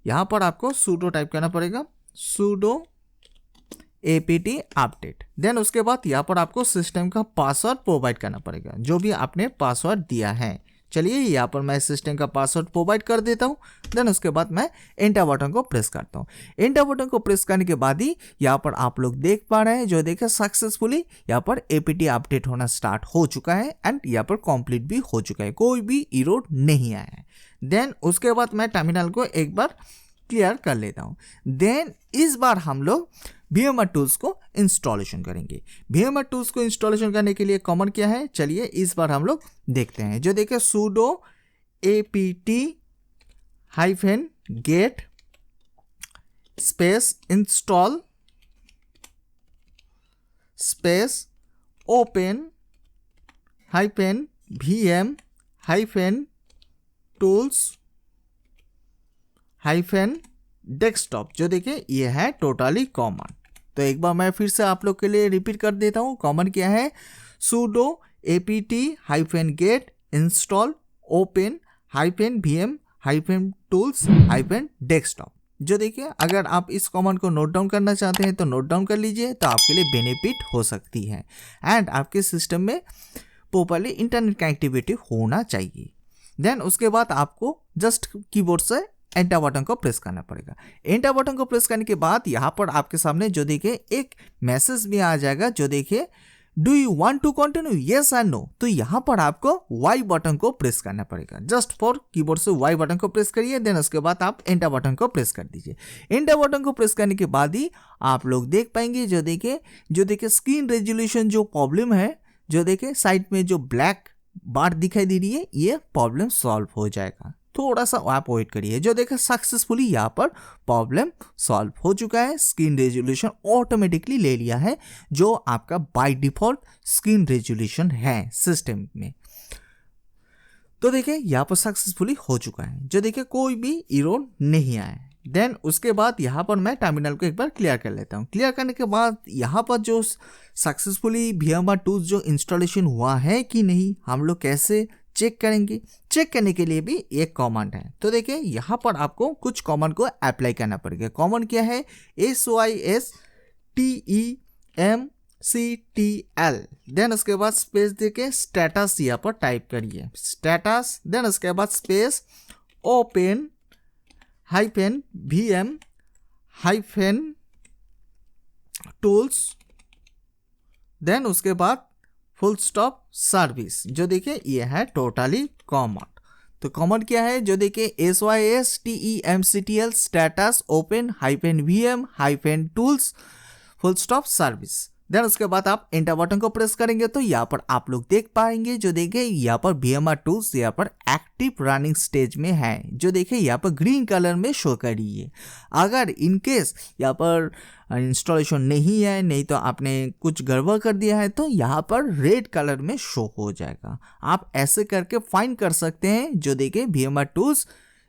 यहाँ पर आपको sudo टाइप करना पड़ेगा, sudo apt अपडेट। देन उसके बाद यहाँ पर आपको सिस्टम का पासवर्ड प्रोवाइड करना पड़ेगा, जो भी आपने पासवर्ड दिया है। चलिए यहाँ पर मैं सिस्टम का पासवर्ड प्रोवाइड कर देता हूँ। देन उसके बाद मैं एंटर बटन को प्रेस करता हूँ। एंटर बटन को प्रेस करने के बाद ही यहाँ पर आप लोग देख पा रहे हैं, जो देखे सक्सेसफुली यहाँ पर apt अपडेट होना स्टार्ट हो चुका है एंड यहाँ पर कंप्लीट भी हो चुका है, कोई भी एरर नहीं आया है। देन उसके बाद मैं टर्मिनल को एक बार क्लियर कर लेता हूँ। देन इस बार हम लोग VMware टूल्स को इंस्टॉलेशन करेंगे। VMware टूल्स को इंस्टॉलेशन करने के लिए कमांड क्या है, चलिए इस बार हम लोग देखते हैं। जो देखिए sudo apt-get space install space open -vm -tools desktop. जो देखिए ये है टोटली कॉमन। तो एक बार मैं फिर से आप लोग के लिए रिपीट कर देता हूँ। कॉमन क्या है, sudo apt-get install open -vm -tools desktop. जो देखिए अगर आप इस कमांड को नोट डाउन करना चाहते हैं तो नोट डाउन कर लीजिए, तो आपके लिए बेनिफिट हो सकती है। एंड आपके सिस्टम में प्रॉपर्ली इंटरनेट कनेक्टिविटी होना चाहिए। देन उसके बाद आपको जस्ट कीबोर्ड से एंटर बटन को प्रेस करना पड़ेगा। एंटर बटन को प्रेस करने के बाद यहाँ पर आपके सामने जो देखिए एक मैसेज भी आ जाएगा, जो देखिए do you want to continue yes and no. तो यहाँ पर आपको वाई बटन को प्रेस करना पड़ेगा। जस्ट फॉर कीबोर्ड से वाई बटन को प्रेस करिए। देन उसके बाद आप एंटर बटन को प्रेस कर दीजिए। एंटर बटन को प्रेस करने के बाद ही आप लोग देख पाएंगे, जो देखिए स्क्रीन रेजोल्यूशन जो प्रॉब्लम है, जो देखिए साइड में जो ब्लैक बार दिखाई दे रही है, ये प्रॉब्लम सॉल्व हो जाएगा। थोड़ा सा आप वेट करिए। जो देखा सक्सेसफुली यहाँ पर प्रॉब्लम सॉल्व हो चुका है। स्क्रीन रेजोल्यूशन ऑटोमेटिकली ले लिया है, जो आपका बाय डिफॉल्ट स्क्रीन रेजोल्यूशन है सिस्टम में। तो देखिए यहाँ पर सक्सेसफुली हो चुका है। जो देखिए कोई भी एरर नहीं आया है। देन उसके बाद यहाँ पर मैं टर्मिनल को एक बार क्लियर कर लेता हूँ। क्लियर करने के बाद यहाँ पर जो सक्सेसफुली VMware टूल्स जो इंस्टॉलेशन हुआ है कि नहीं, हम लोग कैसे चेक करेंगे। चेक करने के लिए भी एक कमांड है। तो देखिए यहाँ पर आपको कुछ कमांड को अप्लाई करना पड़ेगा। कमांड क्या है, SYSTEMCTL। देन उसके बाद स्पेस देके स्टेटस यहाँ पर टाइप करिए, स्टेटस। देन उसके बाद space open -vm -tools। Then उसके बाद फुल स्टॉप सर्विस। जो देखिए ये है टोटली कमांड। तो कमांड क्या है, जो देखिए SYSTEMCTL status open -vm -tools full stop service. Then उसके बाद आप एंटर बटन को प्रेस करेंगे तो यहाँ पर आप लोग देख पाएंगे, जो देखिए यहाँ पर VMware टूल्स यहाँ पर एक्टिव रनिंग स्टेज में है। जो देखिए यहाँ पर ग्रीन कलर में शो कर रही है। अगर इनकेस यहाँ पर इंस्टॉलेशन नहीं है, नहीं तो आपने कुछ गड़बड़ कर दिया है, तो यहाँ पर रेड कलर में शो हो जाएगा। आप ऐसे करके फाइंड कर सकते हैं, जो देखिए VMware टूल्स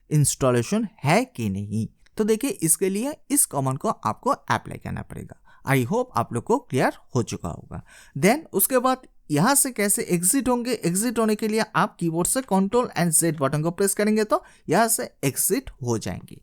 इंस्टॉलेशन है कि नहीं। तो देखिए इसके लिए इस कमांड को आपको अप्लाई करना पड़ेगा। आई होप आप लोग को क्लियर हो चुका होगा। देन उसके बाद यहाँ से कैसे एग्जिट होंगे, एग्जिट होने के लिए आप कीबोर्ड से Ctrl+Z बटन को प्रेस करेंगे तो यहाँ से एग्जिट हो जाएंगे।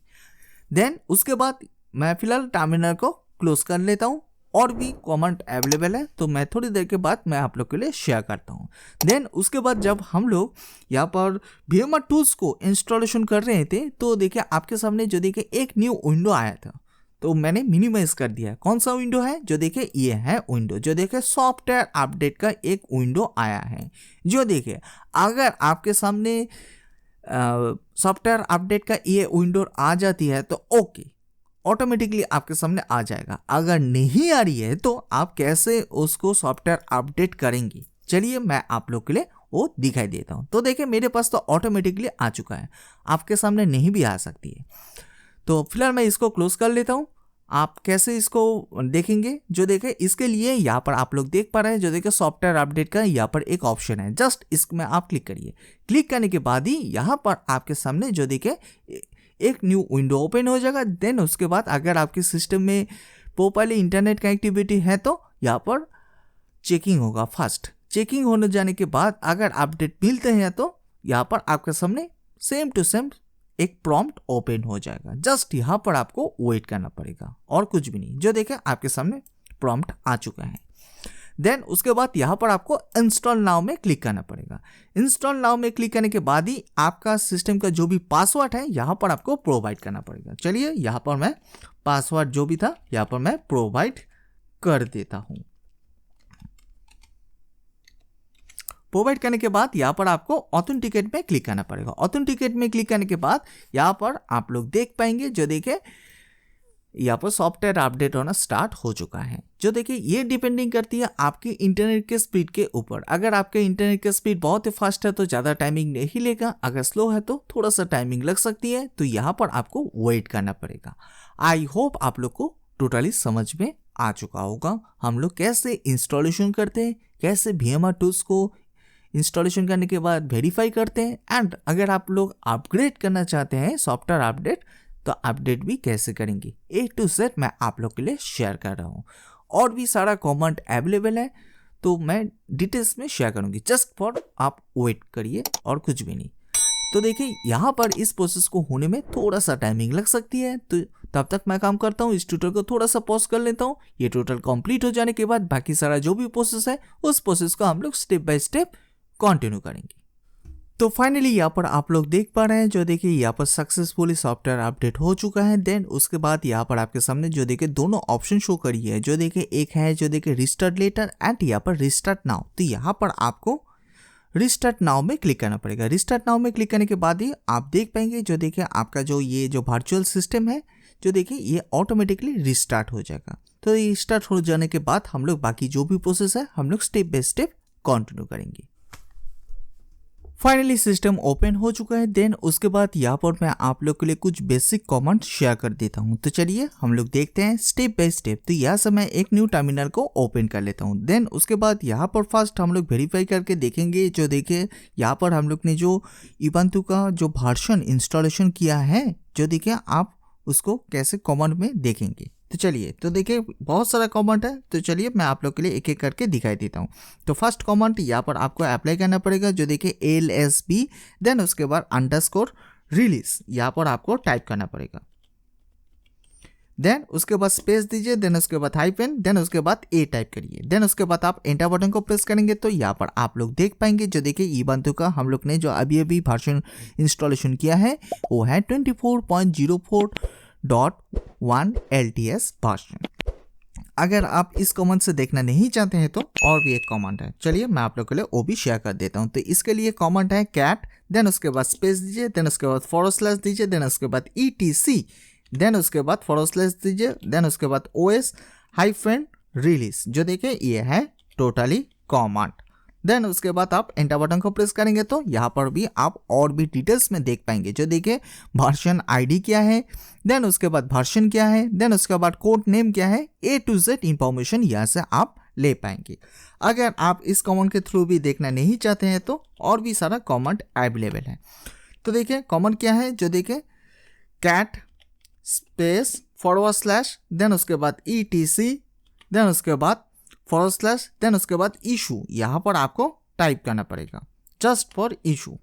देन उसके बाद मैं फिलहाल टर्मिनल को क्लोज कर लेता हूँ। और भी कमेंट अवेलेबल है तो मैं थोड़ी देर के बाद मैं आप लोग के लिए शेयर करता हूँ। देन उसके बाद जब हम लोग यहाँ पर VMware टूल्स को इंस्टॉलेशन कर रहे थे तो देखिए आपके सामने जो देखिए एक न्यू विंडो आया था, तो मैंने मिनिमाइज कर दिया है। कौन सा विंडो है? जो देखिए ये है विंडो, जो देखिए सॉफ्टवेयर अपडेट का एक विंडो आया है। जो देखिए अगर आपके सामने सॉफ्टवेयर अपडेट का ये विंडो आ जाती है तो ओके, ऑटोमेटिकली आपके सामने आ जाएगा। अगर नहीं आ रही है तो आप कैसे उसको सॉफ्टवेयर अपडेट करेंगे, चलिए मैं आप लोग के लिए वो दिखाई देता हूँ। तो देखिए मेरे पास तो ऑटोमेटिकली आ चुका है, आपके सामने नहीं भी आ सकती है। तो फिलहाल मैं इसको क्लोज कर लेता हूँ। आप कैसे इसको देखेंगे, जो देखे इसके लिए यहाँ पर आप लोग देख पा रहे हैं, जो देखे सॉफ्टवेयर अपडेट का यहाँ पर एक ऑप्शन है, जस्ट इसमें आप क्लिक करिए। क्लिक करने के बाद ही यहाँ पर आपके सामने जो देखे एक न्यू विंडो ओपन हो जाएगा। देन उसके बाद अगर आपके सिस्टम में प्रॉपर्ली इंटरनेट कनेक्टिविटी है तो यहाँ पर चेकिंग होगा। फास्ट चेकिंग होने जाने के बाद अगर अपडेट मिलते हैं तो यहाँ पर आपके सामने सेम टू सेम एक प्रॉम्प्ट ओपन हो जाएगा। जस्ट यहाँ पर आपको वेट करना पड़ेगा और कुछ भी नहीं। जो देखें आपके सामने प्रॉम्प्ट आ चुका है। देन उसके बाद यहाँ पर आपको इंस्टॉल नाउ में क्लिक करना पड़ेगा। इंस्टॉल नाउ में क्लिक करने के बाद ही आपका सिस्टम का जो भी पासवर्ड है यहाँ पर आपको प्रोवाइड करना पड़ेगा। चलिए यहाँ पर मैं पासवर्ड जो भी था यहाँ पर मैं प्रोवाइड कर देता हूँ। प्रोवाइड करने के बाद यहाँ पर आपको ऑथेंटिकेट में क्लिक करना पड़ेगा। ऑथेंटिकेट में क्लिक करने के बाद यहाँ पर आप लोग देख पाएंगे, जो देखे यहाँ पर सॉफ्टवेयर अपडेट होना स्टार्ट हो चुका है। जो देखिए ये डिपेंडिंग करती है आपकी इंटरनेट के स्पीड के ऊपर। अगर आपके इंटरनेट का स्पीड बहुत ही फास्ट है तो ज़्यादा टाइमिंग नहीं लेगा, अगर स्लो है तो थोड़ा सा टाइमिंग लग सकती है, तो यहाँ पर आपको वेट करना पड़ेगा। आई होप आप लोग को टोटली समझ में आ चुका होगा हम लोग कैसे इंस्टॉलेशन करते हैं, कैसे VMware टूल्स को इंस्टॉलेशन करने के बाद वेरीफाई करते हैं, एंड अगर आप लोग अपग्रेड करना चाहते हैं सॉफ्टवेयर अपडेट तो अपडेट भी कैसे करेंगे। A to Z मैं आप लोग के लिए शेयर कर रहा हूँ। और भी सारा कमेंट अवेलेबल है तो मैं डिटेल्स में शेयर करूँगी, जस्ट फॉर आप वेट करिए और कुछ भी नहीं। तो देखिए यहाँ पर इस प्रोसेस को होने में थोड़ा सा टाइमिंग लग सकती है, तो तब तक मैं काम करता हूँ, इस ट्यूटोरियल को थोड़ा सा पॉज कर लेता हूँ। ये ट्यूटोरियल कंप्लीट हो जाने के बाद बाकी सारा जो भी प्रोसेस है उस प्रोसेस को हम लोग स्टेप बाय स्टेप कंटिन्यू करेंगे। तो फाइनली यहाँ पर आप लोग देख पा रहे हैं, जो देखिए यहाँ पर सक्सेसफुली सॉफ्टवेयर अपडेट हो चुका है। देन उसके बाद यहाँ पर आपके सामने जो देखिए दोनों ऑप्शन शो करी है, जो देखिए एक है जो देखिए रिस्टार्ट लेटर एंड यहाँ पर रिस्टार्ट नाउ। तो यहाँ पर आपको रिस्टार्ट नाउ में क्लिक करना पड़ेगा। रिस्टार्ट नाउ में क्लिक करने के बाद ही आप देख पाएंगे, जो देखिए आपका जो ये जो वर्चुअल सिस्टम है, जो देखिए ये ऑटोमेटिकली रिस्टार्ट हो जाएगा। तो ये रिस्टार्ट हो जाने के बाद हम लोग बाकी जो भी प्रोसेस है हम लोग स्टेप बाय स्टेप कंटिन्यू करेंगे। फाइनली सिस्टम ओपन हो चुका है। देन उसके बाद यहाँ पर मैं आप लोग के लिए कुछ बेसिक कमेंट शेयर कर देता हूँ। तो चलिए हम लोग देखते हैं स्टेप बाय स्टेप। तो यहाँ से मैं एक न्यू टर्मिनल को ओपन कर लेता हूँ। देन उसके बाद यहाँ पर फर्स्ट हम लोग वेरीफाई करके देखेंगे, जो देखिए यहाँ पर हम लोग ने जो इबंतु का जो वर्जन इंस्टॉलेशन किया है, जो देखिए आप उसको कैसे कमेंट में देखेंगे। तो चलिए, तो देखिए बहुत सारा कमेंट है, तो चलिए मैं आप लोग के लिए एक एक करके दिखाई देता हूँ। तो फर्स्ट कमेंट यहाँ पर आपको अप्लाई करना पड़ेगा, जो देखिए LSB, देन उसके बाद _release यहाँ पर आपको टाइप करना पड़ेगा। देन उसके बाद स्पेस दीजिए, देन उसके बाद हाइफन, देन उसके बाद A टाइप करिए। देन उसके बाद आप एंटर बटन को प्रेस करेंगे तो यहाँ पर आप लोग देख पाएंगे, जो देखिए इबंतु का हम लोग ने जो अभी वर्जन इंस्टॉलेशन किया है वो है 24.04.1 LTS वर्जन। अगर आप इस कमेंट से देखना नहीं चाहते हैं तो और भी एक कमेंट है, चलिए मैं आप लोग के लिए वो भी शेयर कर देता हूं। तो इसके लिए कमेंट है कैट, देन उसके बाद स्पेस दीजिए, देन उसके बाद / दीजिए, देन उसके बाद ETC, देन उसके बाद / दीजिए, देन उसके बाद OS-release, जो देखिए ये है टोटली कमेंट। देन उसके बाद आप एंटर बटन को प्रेस करेंगे तो यहाँ पर भी आप और भी डिटेल्स में देख पाएंगे, जो देखिए वर्जन ID क्या है, देन उसके बाद वर्जन क्या है, देन उसके बाद कोड नेम क्या है, A to Z इंफॉर्मेशन यहाँ से आप ले पाएंगे। अगर आप इस कमेंट के थ्रू भी देखना नहीं चाहते हैं तो और भी सारा कमेंट अवेलेबल है। तो देखिए कमेंट क्या है, जो देखिए कैट स्पेस / देन उसके बाद ETC, देन उसके बाद / देन उसके बाद इशू यहाँ पर आपको टाइप करना पड़ेगा, जस्ट फॉर इशू।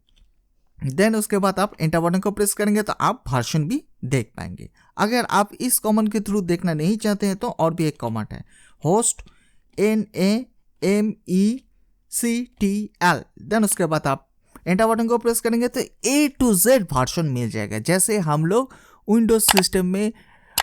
देन उसके बाद आप एंटर बटन को प्रेस करेंगे तो आप वर्जन भी देख पाएंगे। अगर आप इस कमांड के थ्रू देखना नहीं चाहते हैं तो और भी एक कमांड है, होस्ट NAMECTL। देन उसके बाद आप एंटर बटन को प्रेस करेंगे तो A to Z वर्जन मिल जाएगा। जैसे हम लोग विंडोज सिस्टम में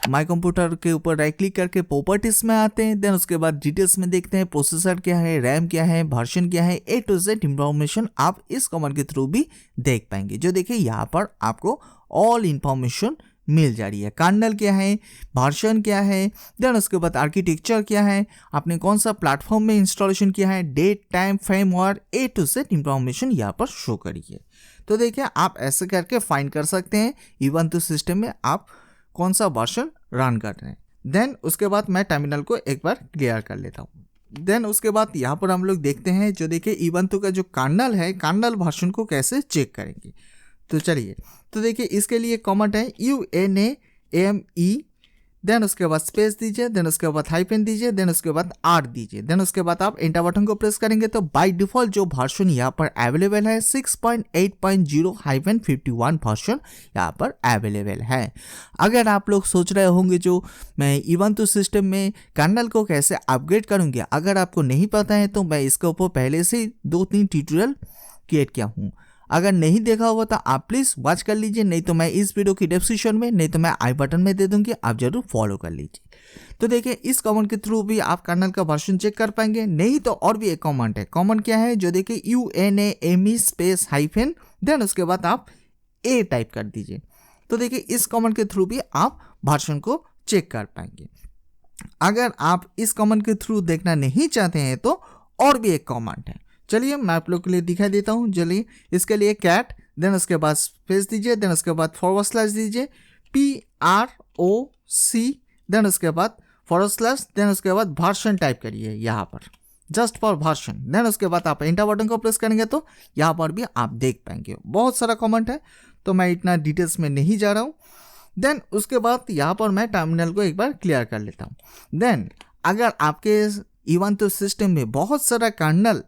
माई कंप्यूटर के ऊपर राइट क्लिक करके प्रॉपर्टीज में आते हैं, देन उसके बाद डिटेल्स में देखते हैं प्रोसेसर क्या है, रैम क्या है, वर्जन क्या है, A to Z इंफॉर्मेशन आप इस कमांड के थ्रू भी देख पाएंगे। जो देखिए यहाँ पर आपको ऑल इंफॉर्मेशन मिल जा रही है, कर्नल क्या है, वर्जन क्या है, देन उसके बाद आर्किटेक्चर क्या है, आपने कौन सा प्लेटफॉर्म में इंस्टॉलेशन किया है, date time framework, A to Z information यहाँ पर शो करिए। तो देखिए आप ऐसे करके फाइंड कर सकते हैं Ubuntu सिस्टम में आप कौन सा वर्जन रन कर रहे हैं। देन उसके बाद मैं टर्मिनल को एक बार क्लियर कर लेता हूँ। देन उसके बाद यहाँ पर हम लोग देखते हैं, जो देखिए Ubuntu का जो कर्नल है, कर्नल वर्जन को कैसे चेक करेंगे। तो चलिए, तो देखिए इसके लिए कमांड है UNAME, देन उसके बाद स्पेस दीजिए, देन उसके बाद हाइफन दीजिए, देन उसके बाद R दीजिए, देन उसके बाद आप एंटर बटन को प्रेस करेंगे तो बाय डिफॉल्ट जो वर्जन यहाँ पर अवेलेबल है 6.8.0-51 वर्जन यहाँ पर अवेलेबल है। अगर आप लोग सोच रहे होंगे जो मैं Ubuntu सिस्टम में कर्नल को कैसे अपग्रेड करूँगी, अगर आपको नहीं पता है तो मैं इसके ऊपर पहले से 2-3 ट्यूटोरियल क्रिएट किया हूँ। अगर नहीं देखा होगा तो आप प्लीज़ वॉच कर लीजिए, नहीं तो मैं इस वीडियो की डिस्क्रिप्शन में, नहीं तो मैं आई बटन में दे दूंगी, आप जरूर फॉलो कर लीजिए। तो देखिए इस कमांड के थ्रू भी आप कर्नल का वर्जन चेक कर पाएंगे। नहीं तो और भी एक कमांड है, कमांड क्या है, जो देखिए UNAME स्पेस हाइफन, देन उसके बाद आप A टाइप कर दीजिए। तो देखिए इस कमांड के थ्रू भी आप वर्जन को चेक कर पाएंगे। अगर आप इस कमांड के थ्रू देखना नहीं चाहते हैं तो और भी एक कमांड है, चलिए मैं आप लोग के लिए दिखा देता हूँ। चलिए इसके लिए कैट, देन उसके बाद स्पेस दीजिए, देन उसके बाद / दीजिए PROC, देन उसके बाद /, देन उसके बाद वर्जन टाइप करिए यहाँ पर, जस्ट फॉर वर्जन। देन उसके बाद आप एंटर बटन को प्रेस करेंगे तो यहाँ पर भी आप देख पाएंगे बहुत सारा कमेंट है, तो मैं इतना डिटेल्स में नहीं जा रहा हूँ। देन उसके बाद यहाँ पर मैं टर्मिनल को एक बार क्लियर कर लेता हूँ। देन अगर आपके Ubuntu सिस्टम में बहुत सारा कर्नल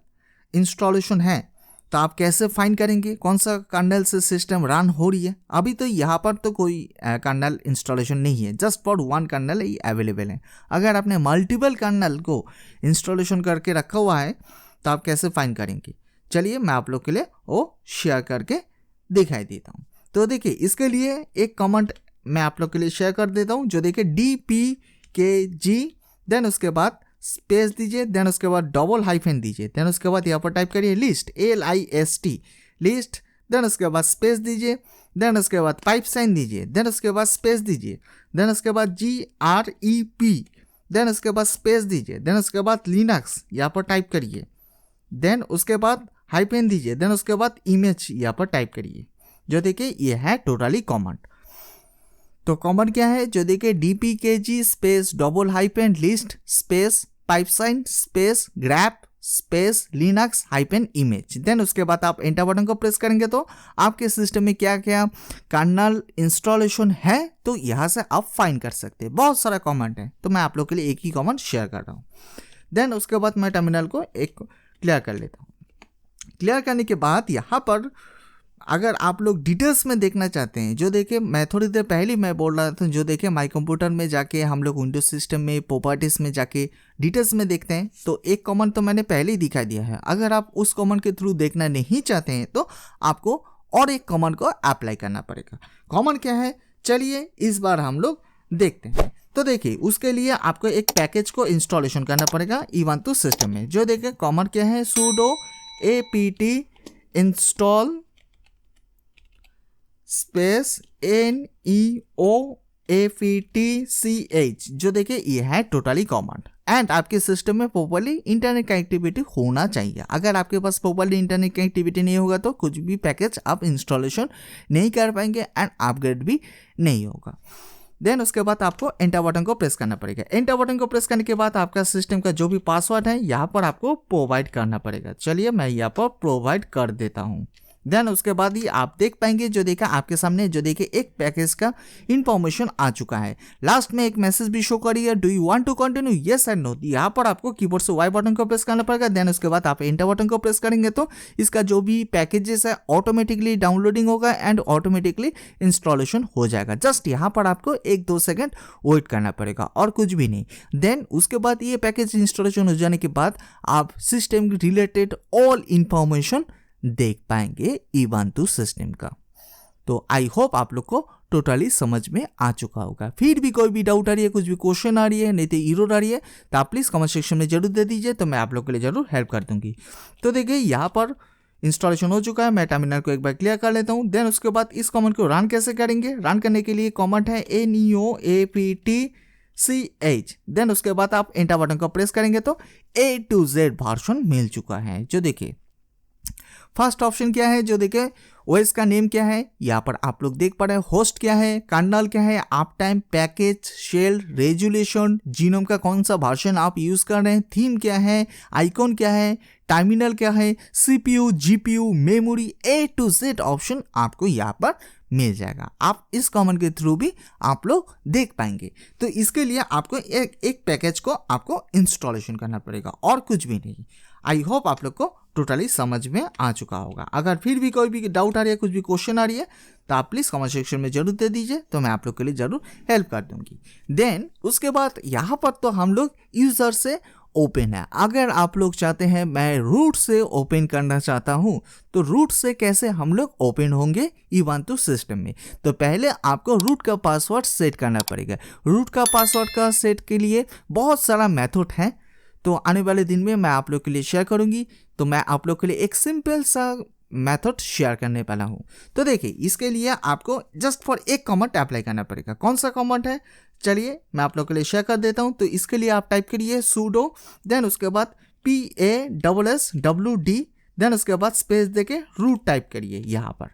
इंस्टॉलेशन है तो आप कैसे फाइंड करेंगे कौन सा कर्नल से सिस्टम रन हो रही है। अभी तो यहाँ पर तो कोई कर्नल इंस्टॉलेशन नहीं है, जस्ट फॉर 1 कर्नल ही अवेलेबल है। अगर आपने मल्टीपल कर्नल को इंस्टॉलेशन करके रखा हुआ है तो आप कैसे फाइंड करेंगे, चलिए मैं आप लोग के लिए वो शेयर करके दिखाई देता हूँ। तो देखिए इसके लिए एक कमेंट मैं आप लोग के लिए शेयर कर देता हूँ, जो देखिए DPKG, देन उसके बाद स्पेस दीजिए, देन उसके बाद डबल हाइफन दीजिए, देन उसके बाद यहाँ पर टाइप करिए लिस्ट LIST लिस्ट, देन उसके बाद स्पेस दीजिए, देन उसके बाद पाइप साइन दीजिए, देन उसके बाद स्पेस दीजिए, देन उसके बाद GREP, देन उसके बाद स्पेस दीजिए, देन उसके बाद लिनक्स यहाँ पर टाइप करिए, देन उसके बाद हाइफन दीजिए, देन उसके बाद इमेज यहाँ पर टाइप करिए। जो देखिए ये है टोटली कमांड। तो कमांड क्या है, जो देखिए DPKG space double hyphen list space pipe sign space grep space Linux hyphen image. Then उसके बाद आप एंटर बटन को प्रेस करेंगे तो आपके सिस्टम में क्या क्या कर्नल इंस्टॉलेशन है तो यहाँ से आप फाइंड कर सकते हैं। बहुत सारा कमांड है, तो मैं आप लोग के लिए एक ही कमांड शेयर कर रहा हूँ। देन उसके बाद मैं टर्मिनल को एक क्लियर कर लेता हूँ। क्लियर करने के बाद यहाँ पर अगर आप लोग डिटेल्स में देखना चाहते हैं, जो देखिए मैं थोड़ी देर पहले मैं बोल रहा था, जो देखिए माई कंप्यूटर में जाके हम लोग विंडोज सिस्टम में प्रॉपर्टीज में जाके डिटेल्स में देखते हैं, तो एक कमांड तो मैंने पहले ही दिखा दिया है। अगर आप उस कमांड के थ्रू देखना नहीं चाहते हैं तो आपको और एक कमांड को अप्लाई करना पड़ेगा। कमांड क्या है, चलिए इस बार हम लोग देखते हैं। तो देखिए उसके लिए आपको एक पैकेज को इंस्टॉलेशन करना पड़ेगा Ubuntu सिस्टम में। जो देखिए कमांड क्या है, sudo apt install space NEOAPTCH। जो देखिए ये है टोटली कमांड। एंड आपके सिस्टम में प्रॉपर्ली इंटरनेट कनेक्टिविटी होना चाहिए। अगर आपके पास प्रॉपर्ली इंटरनेट कनेक्टिविटी नहीं होगा तो कुछ भी पैकेज आप इंस्टॉलेशन नहीं कर पाएंगे एंड अपग्रेड भी नहीं होगा। देन उसके बाद आपको एंटर बटन को प्रेस करना पड़ेगा। एंटर बटन को प्रेस करने के बाद आपका सिस्टम का जो भी पासवर्ड है यहाँ पर आपको प्रोवाइड करना पड़ेगा। चलिए मैं यहाँ पर प्रोवाइड कर देता हूँ। देन उसके बाद ही आप देख पाएंगे जो देखा आपके सामने जो देखे एक पैकेज का इंफॉर्मेशन आ चुका है। लास्ट में एक मैसेज भी शो करी है, do you want to continue yes and no. यहाँ पर आपको कीबोर्ड से वाई बटन को प्रेस करना पड़ेगा। देन उसके बाद आप एंटर बटन को प्रेस करेंगे तो इसका जो भी पैकेजेस है ऑटोमेटिकली डाउनलोडिंग होगा एंड ऑटोमेटिकली इंस्टॉलेशन हो जाएगा। जस्ट यहाँ पर आपको 1-2 सेकेंड वेट करना पड़ेगा और कुछ भी नहीं। देन उसके बाद ये पैकेज इंस्टॉलेशन हो जाने के बाद आप सिस्टम रिलेटेड ऑल इंफॉर्मेशन देख पाएंगे Ubuntu सिस्टम का। तो आई होप आप लोग को टोटली समझ में आ चुका होगा। फिर भी कोई भी डाउट आ रही है, कुछ भी क्वेश्चन आ रही है, नहीं तो एरर आ रही है, तो आप प्लीज़ कमेंट सेक्शन में जरूर दे दीजिए, तो मैं आप लोग के लिए जरूर हेल्प कर दूंगी। तो देखिए यहाँ पर इंस्टॉलेशन हो चुका है। मैं टर्मिनल को एक बार क्लियर कर लेता हूँ। देन उसके बाद इस कमांड को रन कैसे करेंगे, रन करने के लिए कमांड है NEOAPTCH। देन उसके बाद आप एंटर बटन को प्रेस करेंगे तो A to Z वर्जन मिल चुका है। जो देखिए फर्स्ट ऑप्शन क्या है, जो देखिए ओएस का नेम क्या है, यहाँ पर आप लोग देख पा रहे हैं। होस्ट क्या है, कर्नल क्या है, आप time, package, shell, resolution, GNOME का कौन सा वर्जन आप यूज कर रहे हैं, थीम क्या है, आइकॉन क्या है, टर्मिनल क्या है, CPU, GPU, memory, A to Z option आपको यहाँ पर मिल जाएगा। आप इस कमांड के थ्रू भी आप लोग देख पाएंगे। तो इसके लिए आपको एक पैकेज को आपको इंस्टॉलेशन करना पड़ेगा और कुछ भी नहीं। आई होप आप लोग को टोटली समझ में आ चुका होगा। अगर फिर भी कोई भी डाउट आ रही है, कुछ भी क्वेश्चन आ रही है, तो आप प्लीज़ कमेंट सेक्शन में जरूर दे दीजिए, तो मैं आप लोग के लिए जरूर हेल्प कर दूंगी। देन उसके बाद यहाँ पर तो हम लोग यूज़र से ओपन है। अगर आप लोग चाहते हैं मैं रूट से ओपन करना चाहता हूं, तो रूट से कैसे हम लोग ओपन होंगे Ubuntu सिस्टम में। तो पहले आपको रूट का पासवर्ड सेट करना पड़ेगा। रूट का पासवर्ड का सेट के लिए बहुत सारा मेथड है, तो आने वाले दिन में मैं आप लोग के लिए शेयर करूंगी। तो मैं आप लोग के लिए एक सिंपल सा मेथड शेयर करने वाला हूं। तो देखिए इसके लिए आपको जस्ट फॉर एक कमांड अप्लाई करना पड़ेगा। कौन सा कमांड है, चलिए मैं आप लोग के लिए शेयर कर देता हूं। तो इसके लिए आप टाइप करिए sudo, देन उसके बाद PASSWD, देन उसके बाद स्पेस देके रूट टाइप करिए। यहाँ पर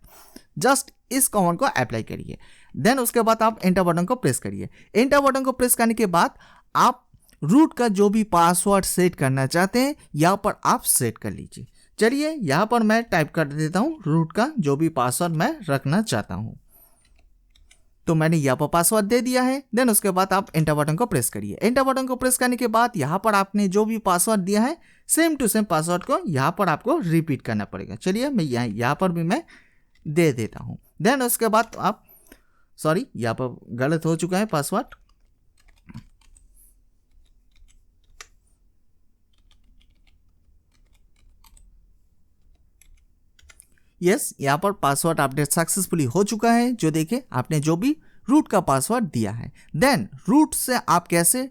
जस्ट इस कमांड को अप्लाई करिए। देन उसके बाद आप एंटर बटन को प्रेस करिए। एंटर बटन को प्रेस करने के बाद आप रूट का जो भी पासवर्ड सेट करना चाहते हैं यहाँ पर आप सेट कर लीजिए। चलिए यहाँ पर मैं टाइप कर देता हूँ रूट का जो भी पासवर्ड मैं रखना चाहता हूँ। तो मैंने यहाँ पर पासवर्ड दे दिया है। देन उसके बाद आप एंटर बटन को प्रेस करिए। एंटर बटन को प्रेस करने के बाद यहाँ पर आपने जो भी पासवर्ड दिया है सेम टू सेम पासवर्ड को यहाँ पर आपको रिपीट करना पड़ेगा। चलिए मैं यहाँ पर भी मैं दे देता हूँ। देन उसके बाद आप यहाँ पर गलत हो चुका है पासवर्ड। यस यहाँ पर पासवर्ड अपडेट सक्सेसफुली हो चुका है। जो देखे आपने जो भी रूट का पासवर्ड दिया है। देन रूट से आप कैसे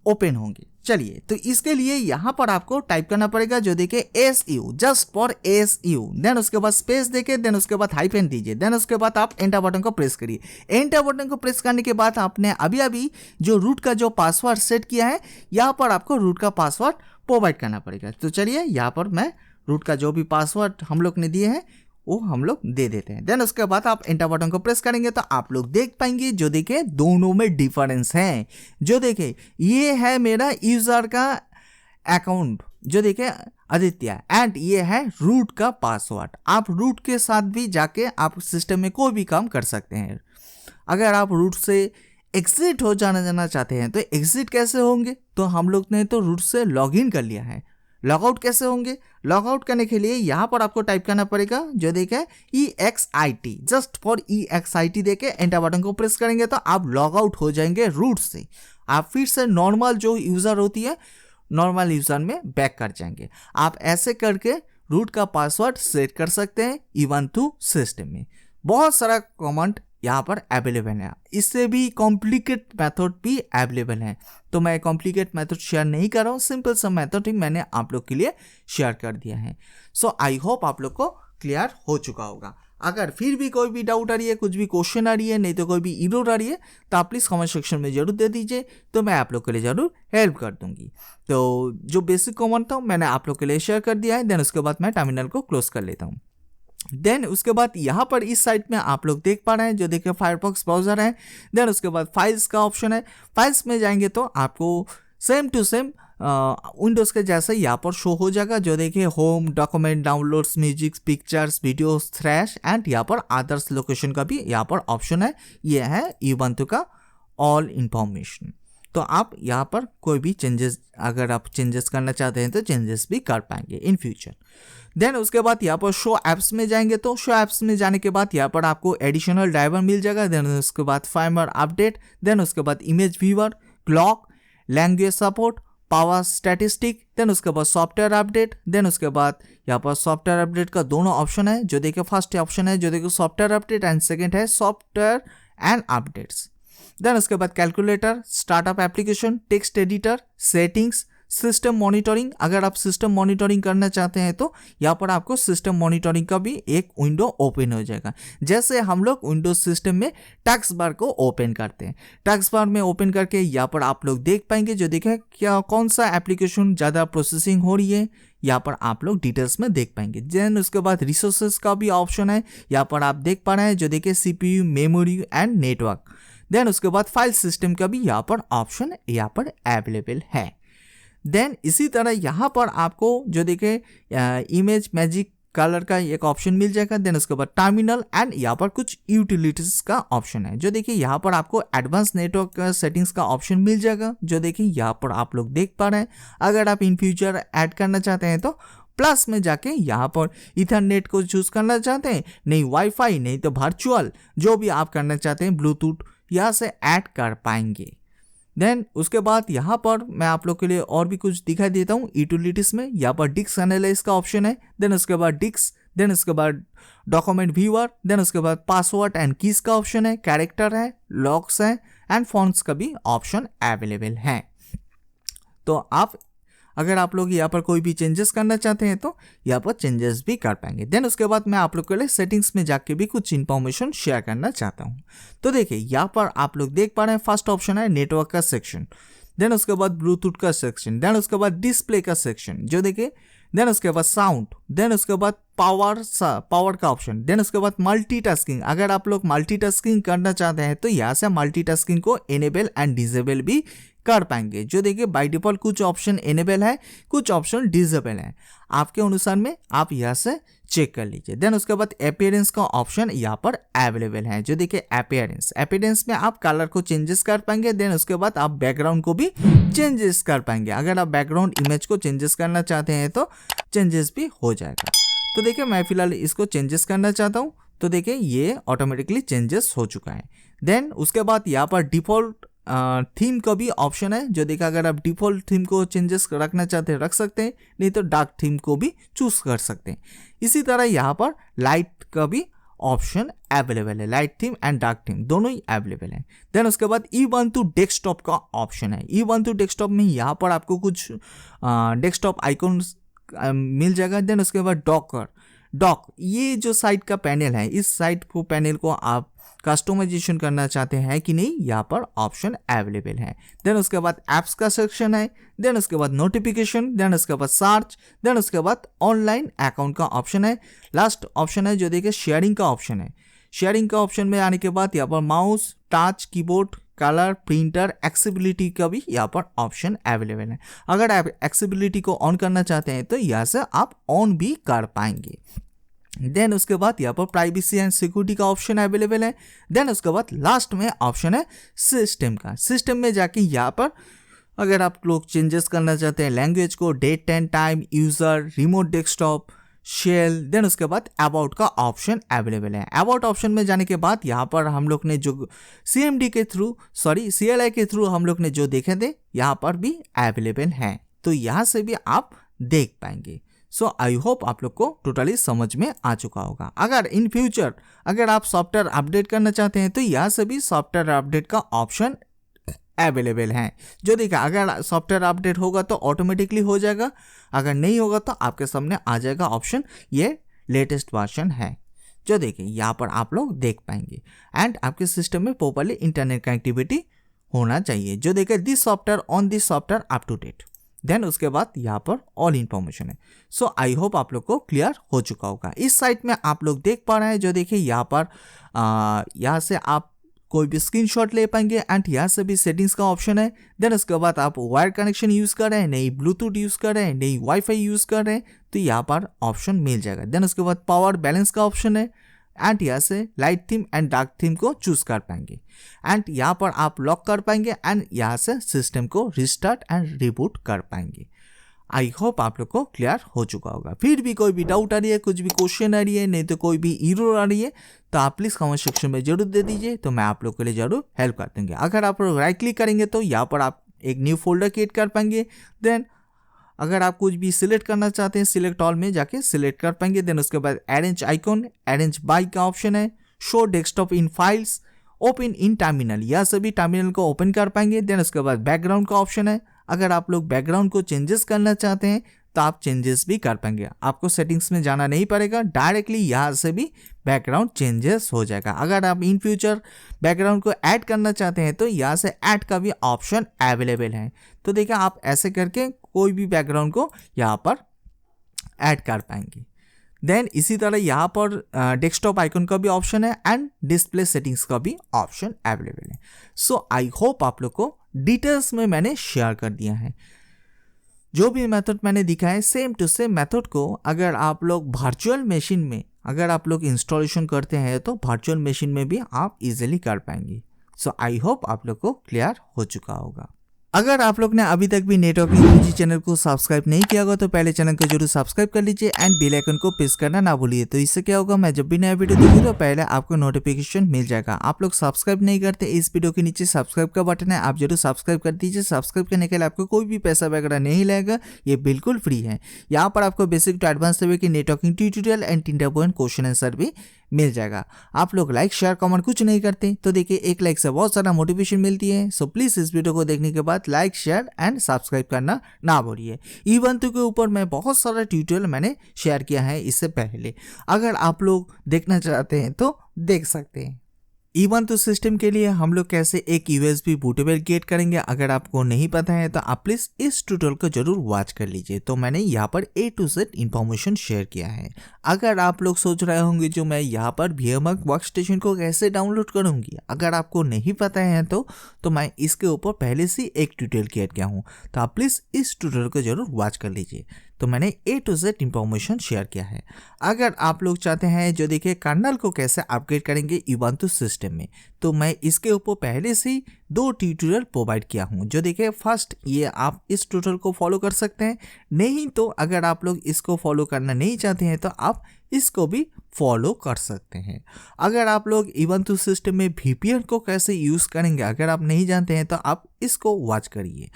ओपन होंगे, चलिए तो इसके लिए यहाँ पर आपको टाइप करना पड़ेगा जो देखे SU, just for SU। Then उसके बाद स्पेस देके देन उसके बाद हाइफन दीजिए। देन उसके बाद आप एंटर बटन को प्रेस करिए। एंटर बटन को प्रेस करने के बाद आपने अभी जो रूट का जो पासवर्ड सेट किया है यहाँ पर आपको रूट का पासवर्ड प्रोवाइड करना पड़ेगा। तो चलिए यहाँ पर मैं रूट का जो भी पासवर्ड हम लोग ने दिए हैं वो हम लोग दे देते हैं। देन उसके बाद आप एंटर बटन को प्रेस करेंगे तो आप लोग देख पाएंगे जो देखे दोनों में डिफरेंस है। जो देखे ये है मेरा यूजर का अकाउंट जो देखे आदित्य, एंड ये है रूट का पासवर्ड। आप रूट के साथ भी जाके आप सिस्टम में कोई भी काम कर सकते हैं। अगर आप रूट से एग्जिट हो जाना चाहते हैं तो एग्जिट कैसे होंगे, तो हम लोग ने तो रूट से लॉग इन कर लिया है। लॉग आउट कैसे होंगे, लॉग आउट करने के लिए यहाँ पर आपको टाइप करना पड़ेगा जो देखे EXIT, जस्ट फॉर EXIT देके एंटर बटन को प्रेस करेंगे तो आप लॉग आउट हो जाएंगे रूट से। आप फिर से नॉर्मल जो यूज़र होती है नॉर्मल यूज़र में बैक कर जाएंगे। आप ऐसे करके रूट का पासवर्ड सेट कर सकते हैं Ubuntu सिस्टम में। बहुत सारा कमांड यहाँ पर अवेलेबल है। इससे भी कॉम्प्लिकेट मेथड भी अवेलेबल है, तो मैं कॉम्प्लिकेट मेथड शेयर नहीं कर रहा हूँ। सिंपल सा मेथड ही मैंने आप लोग के लिए शेयर कर दिया है। सो आई होप आप लोग को क्लियर हो चुका होगा। अगर फिर भी कोई भी डाउट आ रही है, कुछ भी क्वेश्चन आ रही है, नहीं तो कोई भी एरर आ रही है, तो आप प्लीज़ कमेंट सेक्शन में जरूर दे दीजिए, तो मैं आप लोग के लिए जरूर हेल्प कर दूंगी। तो जो बेसिक कमांड था मैंने आप लोग के लिए शेयर कर दिया है। देन उसके बाद मैं टर्मिनल को क्लोज कर लेता हूँ। देन उसके बाद यहाँ पर इस साइट में आप लोग देख पा रहे हैं जो देखिए फायरफॉक्स ब्राउजर है। देन उसके बाद फाइल्स का ऑप्शन है। फाइल्स में जाएंगे तो आपको सेम टू सेम विंडोज़ के जैसा यहाँ पर शो हो जाएगा। जो देखिए home, document, downloads, music, pictures, videos, trash and यहाँ पर अदर्स लोकेशन का भी यहाँ पर ऑप्शन है। ये है ubuntu का ऑल इंफॉर्मेशन। तो आप यहाँ पर कोई भी चेंजेस, अगर आप चेंजेस करना चाहते हैं तो चेंजेस भी कर पाएंगे इन फ्यूचर। देन उसके बाद यहाँ पर शो ऐप्स में जाएंगे तो शो ऐप्स में जाने के बाद यहाँ पर आपको एडिशनल ड्राइवर मिल जाएगा। देन उसके बाद फाइमर अपडेट, देन उसके बाद image viewer, clock, language support, power statistic, then उसके बाद सॉफ्टवेयर अपडेट। देन उसके बाद यहाँ पर सॉफ्टवेयर अपडेट का दोनों ऑप्शन है। जो देखिए फर्स्ट ऑप्शन है जो देखिए सॉफ्टवेयर अपडेट एंड सेकेंड है सॉफ्टवेयर एंड अपडेट्स। देन उसके बाद calculator, startup application, text editor, settings, system monitoring. अगर आप सिस्टम मॉनिटरिंग करना चाहते हैं तो यहाँ पर आपको सिस्टम मॉनिटरिंग का भी एक विंडो ओपन हो जाएगा। जैसे हम लोग विंडोज सिस्टम में टैक्स बार को ओपन करते हैं, टैक्स बार में ओपन करके यहाँ पर आप लोग देख पाएंगे। जो देखें क्या कौन सा एप्लीकेशन ज़्यादा प्रोसेसिंग हो रही है, यहाँ पर आप लोग डिटेल्स में देख पाएंगे। देन उसके बाद रिसोर्सेज का भी ऑप्शन है, यहाँ पर आप देख पा रहे हैं। जो देखिए CPU, memory and network. Then उसके बाद फाइल सिस्टम का भी यहाँ पर ऑप्शन यहाँ पर अवेलेबल है। देन इसी तरह यहाँ पर आपको जो देखे इमेज, मैजिक, कलर का एक ऑप्शन मिल जाएगा। देन उसके बाद टर्मिनल एंड यहाँ पर कुछ यूटिलिटीज का ऑप्शन है। जो देखिए यहाँ पर आपको एडवांस नेटवर्क सेटिंग्स का ऑप्शन मिल जाएगा। जो देखिए यहाँ पर आप लोग देख पा रहे हैं। अगर आप इन फ्यूचर ऐड करना चाहते हैं तो प्लस में जाके यहाँ पर इथरनेट को चूज करना चाहते हैं, नहीं वाईफाई, नहीं तो वर्चुअल, जो भी आप करना चाहते हैं ब्लूटूथ यहाँ से ऐड कर पाएंगे। देन उसके बाद यहाँ पर मैं आप लोग के लिए और भी कुछ दिखाई देता हूँ यूटिलिटीज में। यहाँ पर डिस्क एनालाइज का ऑप्शन है। देन उसके बाद डिस्क, देन उसके बाद डॉक्यूमेंट व्यूअर, देन उसके बाद पासवर्ड एंड कीज का ऑप्शन है, कैरेक्टर है, लॉक्स है एंड फॉन्ट्स का भी ऑप्शन अवेलेबल है। तो आप अगर आप लोग यहाँ पर कोई भी चेंजेस करना चाहते हैं तो यहाँ पर चेंजेस भी कर पाएंगे। देन उसके बाद मैं आप लोग के लिए सेटिंग्स में जाके भी कुछ इंफॉर्मेशन शेयर करना चाहता हूँ। तो देखिए यहाँ पर आप लोग देख पा रहे हैं फर्स्ट ऑप्शन है नेटवर्क का सेक्शन, देन उसके बाद ब्लूटूथ का सेक्शन, देन उसके बाद डिस्प्ले का सेक्शन जो देखिए, देन उसके बाद साउंड, देन उसके बाद पावर का ऑप्शन, देन उसके बाद मल्टीटास्किंग। अगर आप लोग मल्टीटास्किंग करना चाहते हैं तो यहाँ से मल्टीटास्किंग को इनेबल एंड डिसेबल भी कर पाएंगे। जो देखिए बाय डिफॉल्ट कुछ ऑप्शन इनेबल है, कुछ ऑप्शन डिसेबल है, आपके अनुसार में आप यहाँ से चेक कर लीजिए। देन उसके बाद अपीयरेंस का ऑप्शन यहाँ पर अवेलेबल है। जो देखिए अपीयरेंस में आप कलर को चेंजेस कर पाएंगे। देन उसके बाद आप बैकग्राउंड को भी चेंजेस कर पाएंगे। अगर आप बैकग्राउंड इमेज को चेंजेस करना चाहते हैं तो चेंजेस भी हो जाएगा। तो देखिए मैं फिलहाल इसको चेंजेस करना चाहता हूँ। तो देखिए ये ऑटोमेटिकली चेंजेस हो चुका है। देन उसके बाद यहाँ पर डिफॉल्ट थीम का भी ऑप्शन है। जो देखा अगर आप डिफॉल्ट थीम को चेंजेस रखना चाहते हैं रख सकते हैं, नहीं तो डार्क थीम को भी चूज कर सकते हैं। इसी तरह यहाँ पर लाइट का भी ऑप्शन अवेलेबल है, light theme and dark theme दोनों ही अवेलेबल है। देन उसके बाद ubuntu डेस्कटॉप का ऑप्शन है। ubuntu डेस्कटॉप में यहाँ पर आपको कुछ डेस्कटॉप आइकॉन्स मिल जाएगा। देन उसके बाद डॉक ये जो साइड का पैनल है, इस साइड को पैनल को आप कस्टमाइजेशन करना चाहते हैं कि नहीं, यहाँ पर ऑप्शन अवेलेबल है। देन उसके बाद ऐप्स का सेक्शन है। देन उसके बाद नोटिफिकेशन, देन उसके बाद सर्च, देन उसके बाद ऑनलाइन अकाउंट का ऑप्शन है। लास्ट ऑप्शन है जो देखिए शेयरिंग का ऑप्शन है। शेयरिंग का ऑप्शन में आने के बाद यहाँ पर mouse, touch, keyboard, colour, printer, accessibility का भी यहाँ पर ऑप्शन अवेलेबल है। अगर आप एक्सेसिबिलिटी को ऑन करना चाहते हैं तो यहाँ से आप ऑन भी कर पाएंगे। देन उसके बाद यहाँ पर प्राइवेसी एंड सिक्योरिटी का ऑप्शन अवेलेबल है। देन उसके बाद लास्ट में ऑप्शन है सिस्टम का। सिस्टम में जाके यहाँ पर अगर आप लोग चेंजेस करना चाहते हैं लैंग्वेज को, date and time, user, remote desktop, shell, then उसके बाद अबाउट का ऑप्शन अवेलेबल है। अबाउट ऑप्शन में जाने के बाद यहाँ पर हम लोग ने जो CLI के थ्रू हम लोग ने जो देखे थे यहाँ पर भी अवेलेबल है। तो यहाँ से भी आप देख पाएंगे। सो आई होप आप लोग को टोटली समझ में आ चुका होगा। अगर इन फ्यूचर अगर आप सॉफ्टवेयर अपडेट करना चाहते हैं तो यहाँ से भी सॉफ्टवेयर अपडेट का ऑप्शन अवेलेबल है। जो देखा अगर सॉफ्टवेयर अपडेट होगा तो ऑटोमेटिकली हो जाएगा, अगर नहीं होगा तो आपके सामने आ जाएगा ऑप्शन ये लेटेस्ट वर्जन है। जो देखिए यहाँ पर आप लोग देख पाएंगे एंड आपके सिस्टम में प्रॉपर्ली इंटरनेट कनेक्टिविटी होना चाहिए। जो देखिए this software on this software up to date. Then उसके बाद यहाँ पर ऑल इन्फॉर्मेशन है। सो आई होप आप लोग को क्लियर हो चुका होगा। इस साइट में आप लोग देख पा रहे हैं जो देखिए यहाँ पर यहाँ से आप कोई भी स्क्रीनशॉट ले पाएंगे एंड यहाँ से भी सेटिंग्स का ऑप्शन है। देन उसके बाद आप वायर कनेक्शन यूज़ कर रहे हैं, नहीं ब्लूटूथ यूज़ कर रहे हैं, नहीं वाईफाई यूज़ कर रहे हैं, तो यहाँ पर ऑप्शन मिल जाएगा। देन उसके बाद पावर बैलेंस का ऑप्शन है एंड यहाँ से light theme and dark theme को चूज कर पाएंगे एंड यहाँ पर आप लॉक कर पाएंगे एंड यहाँ से सिस्टम को रिस्टार्ट एंड रिबूट कर पाएंगे। आई होप आप लोग को क्लियर हो चुका होगा। फिर भी कोई भी डाउट आ रही है, कुछ भी क्वेश्चन आ रही है, नहीं तो कोई भी एरर आ रही है, तो आप प्लीज़ कमेंट सेक्शन में जरूर दे दीजिए, तो मैं आप लोग के लिए जरूर हेल्प कर दूंगी। अगर आप लोग राइट क्लिक करेंगे तो यहाँ पर आप एक न्यू फोल्डर क्रिएट कर पाएंगे। देन अगर आप कुछ भी सिलेक्ट करना चाहते हैं, सिलेक्ट ऑल में जाके सिलेक्ट कर पाएंगे। देन उसके बाद अरेंज आइकॉन, अरेंज बाय का ऑप्शन है, show desktop in files, open in terminal, यह सभी टर्मिनल को ओपन कर पाएंगे। देन उसके बाद बैकग्राउंड का ऑप्शन है, अगर आप लोग बैकग्राउंड को चेंजेस करना चाहते हैं तो आप चेंजेस भी कर पाएंगे, आपको सेटिंग्स में जाना नहीं पड़ेगा, डायरेक्टली यहाँ से भी बैकग्राउंड चेंजेस हो जाएगा। अगर आप इन फ्यूचर बैकग्राउंड को ऐड करना चाहते हैं तो यहाँ से ऐड का भी ऑप्शन अवेलेबल है। तो देखिए आप ऐसे करके कोई भी बैकग्राउंड को यहाँ पर ऐड कर पाएंगे। देन इसी तरह यहाँ पर डेस्कटॉप आइकन का भी ऑप्शन है एंड डिस्प्ले सेटिंग्स का भी ऑप्शन अवेलेबल है। सो आई होप आप लोग को डिटेल्स में मैंने शेयर कर दिया है। जो भी मेथड मैंने दिखाया सेम टू सेम मेथड को अगर आप लोग वर्चुअल मशीन में अगर आप लोग इंस्टॉलेशन करते हैं तो वर्चुअल मशीन में भी आप इजीली कर पाएंगे। सो आई होप आप लोग को क्लियर हो चुका होगा। अगर आप लोग ने अभी तक भी नेटवर्किंग यूजी चैनल को सब्सक्राइब नहीं किया होगा तो पहले चैनल को जरूर सब्सक्राइब कर लीजिए एंड बेल आइकन को प्रेस करना ना भूलिए। तो इससे क्या होगा, मैं जब भी नया वीडियो दूंगी तो पहले आपको नोटिफिकेशन मिल जाएगा। आप लोग सब्सक्राइब नहीं करते, इस वीडियो के नीचे सब्सक्राइब का बटन है, आप जरूर सब्सक्राइब कर दीजिए। सब्सक्राइब करने के लिए आपको कोई भी पैसा वगैरह नहीं लगेगा, ये बिल्कुल फ्री है। यहाँ पर आपको बेसिक टू एडवांस लेवल की networking tutorial and 3 point question answer भी मिल जाएगा। आप लोग लाइक शेयर कमेंट कुछ नहीं करते तो देखिए एक लाइक से बहुत सारा मोटिवेशन मिलती है। सो प्लीज़ इस वीडियो को देखने के बाद लाइक शेयर एंड सब्सक्राइब करना ना भूलिए। इवंतु के ऊपर मैं बहुत सारा ट्यूटोरियल मैंने शेयर किया है इससे पहले, अगर आप लोग देखना चाहते हैं तो देख सकते हैं। इवंतु सिस्टम के लिए हम लोग कैसे एक यूएसबी बूटेबल क्रिएट करेंगे, अगर आपको नहीं पता है तो आप प्लीज़ इस ट्यूटोरियल को जरूर वॉच कर लीजिए। तो मैंने यहाँ पर A to Z information share किया है। अगर आप लोग सोच रहे होंगे जो मैं यहाँ पर VMworks वर्कस्टेशन को कैसे डाउनलोड करूँगी, अगर आपको नहीं पता है तो मैं इसके ऊपर पहले से एक ट्यूटोरियल क्रिएट किया हूँ, तो आप प्लीज़ इस ट्यूटोरियल को जरूर वॉच कर लीजिए। तो मैंने A to Z information share किया है। अगर आप लोग चाहते हैं जो देखिए कर्नल को कैसे अपग्रेड करेंगे इवंतु सिस्टम में, तो मैं इसके ऊपर पहले से 2 ट्यूटोरियल प्रोवाइड किया हूँ। जो देखिए फर्स्ट ये आप इस ट्यूटोरियल को फॉलो कर सकते हैं, नहीं तो अगर आप लोग इसको फॉलो करना नहीं चाहते हैं तो आप इसको भी फॉलो कर सकते हैं। अगर आप लोग इवंतु सिस्टम में VPN को कैसे यूज़ करेंगे अगर आप नहीं जानते हैं तो आप इसको वॉच करिए।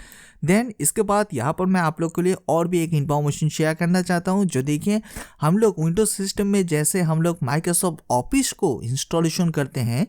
देन इसके बाद यहाँ पर मैं आप लोग के लिए और भी एक इंफॉर्मेशन शेयर करना चाहता हूँ। जो देखिए हम लोग विंडोज सिस्टम में जैसे हम लोग माइक्रोसॉफ्ट ऑफिस को इंस्टॉलेशन करते हैं,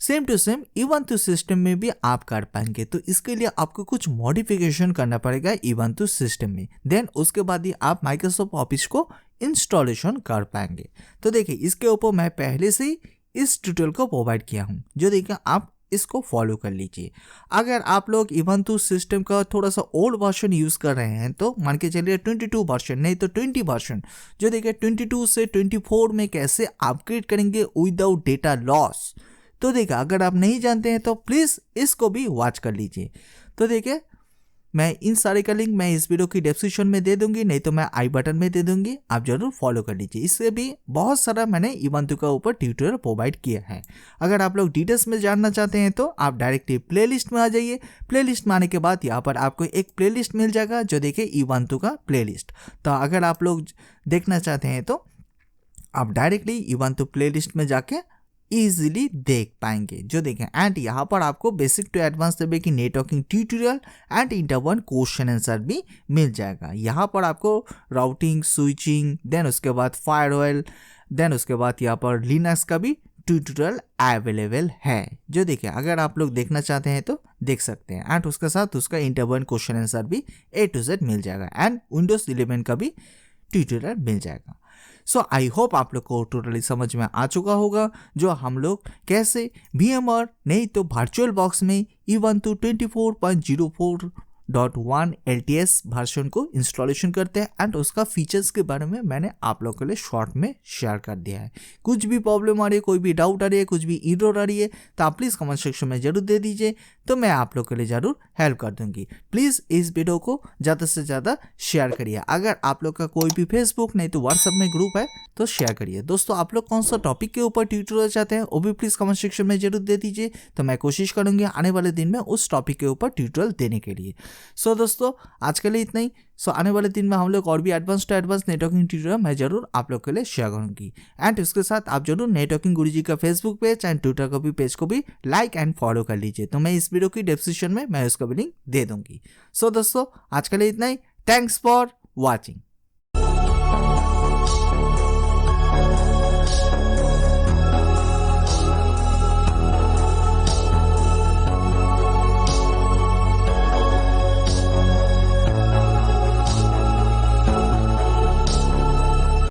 सेम टू सेम इवंतु सिस्टम में भी आप कर पाएंगे। तो इसके लिए आपको कुछ मॉडिफिकेशन करना पड़ेगा इवंतु सिस्टम में, देन उसके बाद ही आप माइक्रोसॉफ्ट ऑफिस को इंस्टॉलेशन कर पाएंगे। तो देखिए इसके ऊपर मैं पहले से ही इस ट्यूटोरियल को प्रोवाइड किया हूँ, जो देखिए आप इसको फॉलो कर लीजिए। अगर आप लोग इवंतु सिस्टम का थोड़ा सा ओल्ड वर्जन यूज़ कर रहे हैं तो मान के चलिए 22 वर्जन नहीं तो 20 वर्जन, जो देखिए 22 से 24 में कैसे अपग्रेड करेंगे विदाउट डेटा लॉस। तो देखिए अगर आप नहीं जानते हैं तो प्लीज़ इसको भी वॉच कर लीजिए। तो देखिए मैं इन सारे का लिंक मैं इस वीडियो की डिस्क्रिप्शन में दे दूंगी, नहीं तो मैं आई बटन में दे दूंगी, आप जरूर फॉलो कर लीजिए। इससे भी बहुत सारा मैंने इवंतु का ऊपर ट्यूटोरियल प्रोवाइड किया है। अगर आप लोग डिटेल्स में जानना चाहते हैं तो आप डायरेक्टली प्लेलिस्ट में आ जाइए। प्लेलिस्ट में आने के बाद यहाँ पर आपको एक प्लेलिस्ट मिल जाएगा जो देखिए इवंतु का प्लेलिस्ट। तो अगर आप लोग देखना चाहते हैं तो आप डायरेक्टली इवंतु प्लेलिस्ट में जाके इजीली देख पाएंगे। जो देखें एंड यहाँ पर आपको बेसिक टू एडवांस लेवल की networking tutorial and inter question answer भी मिल जाएगा। यहाँ पर आपको राउटिंग, स्विचिंग, देन उसके बाद फायरवॉल, देन उसके बाद यहाँ पर लिनक्स का भी ट्यूटोरियल अवेलेबल है। जो देखिए अगर आप लोग देखना चाहते हैं तो देख सकते हैं एंड उसके साथ उसका इंटर क्वेश्चन आंसर भी A to Z मिल जाएगा एंड विंडोज 11 का भी ट्यूटोरियल मिल जाएगा। सो आई होप आप लोग को टोटली समझ में आ चुका होगा जो हम लोग कैसे VMware नहीं तो वर्चुअल बॉक्स में इवंतु 24.04 2.1 LTS वर्जन को इंस्टॉलेशन करते हैं एंड उसका फीचर्स के बारे में मैंने आप लोग के लिए शॉर्ट में शेयर कर दिया है। कुछ भी प्रॉब्लम आ रही है, कोई भी डाउट आ रही है, कुछ भी एरर आ रही है तो आप प्लीज़ कमेंट सेक्शन में जरूर दे दीजिए, तो मैं आप लोग के लिए ज़रूर हेल्प कर दूंगी। प्लीज़ इस वीडियो को ज़्यादा से ज़्यादा शेयर करिए। अगर आप लोग का कोई भी फेसबुक नहीं तो व्हाट्सएप में ग्रुप है तो शेयर करिए। दोस्तों आप लोग कौन सा टॉपिक के ऊपर ट्यूटोरियल चाहते हैं वो भी प्लीज़ कमेंट सेक्शन में जरूर दे दीजिए, तो मैं कोशिश करूँगी आने वाले दिन में उस टॉपिक के ऊपर ट्यूटोरियल देने के लिए। सो दोस्तों आज के लिए इतना ही। आने वाले दिन में हम लोग और भी एडवांस नेटवर्किंग ट्यूटोरियल मैं जरूर आप लोग के लिए शेयर करूंगी। एंड उसके साथ आप जरूर नेटवर्किंग गुरुजी का फेसबुक पेज एंड ट्विटर का भी पेज को भी लाइक एंड फॉलो कर लीजिए, तो मैं इस वीडियो की डिस्क्रिप्शन में मैं उसका भी लिंक दे दूंगी। सो दोस्तों आज के लिए इतना ही। Thanks for watching.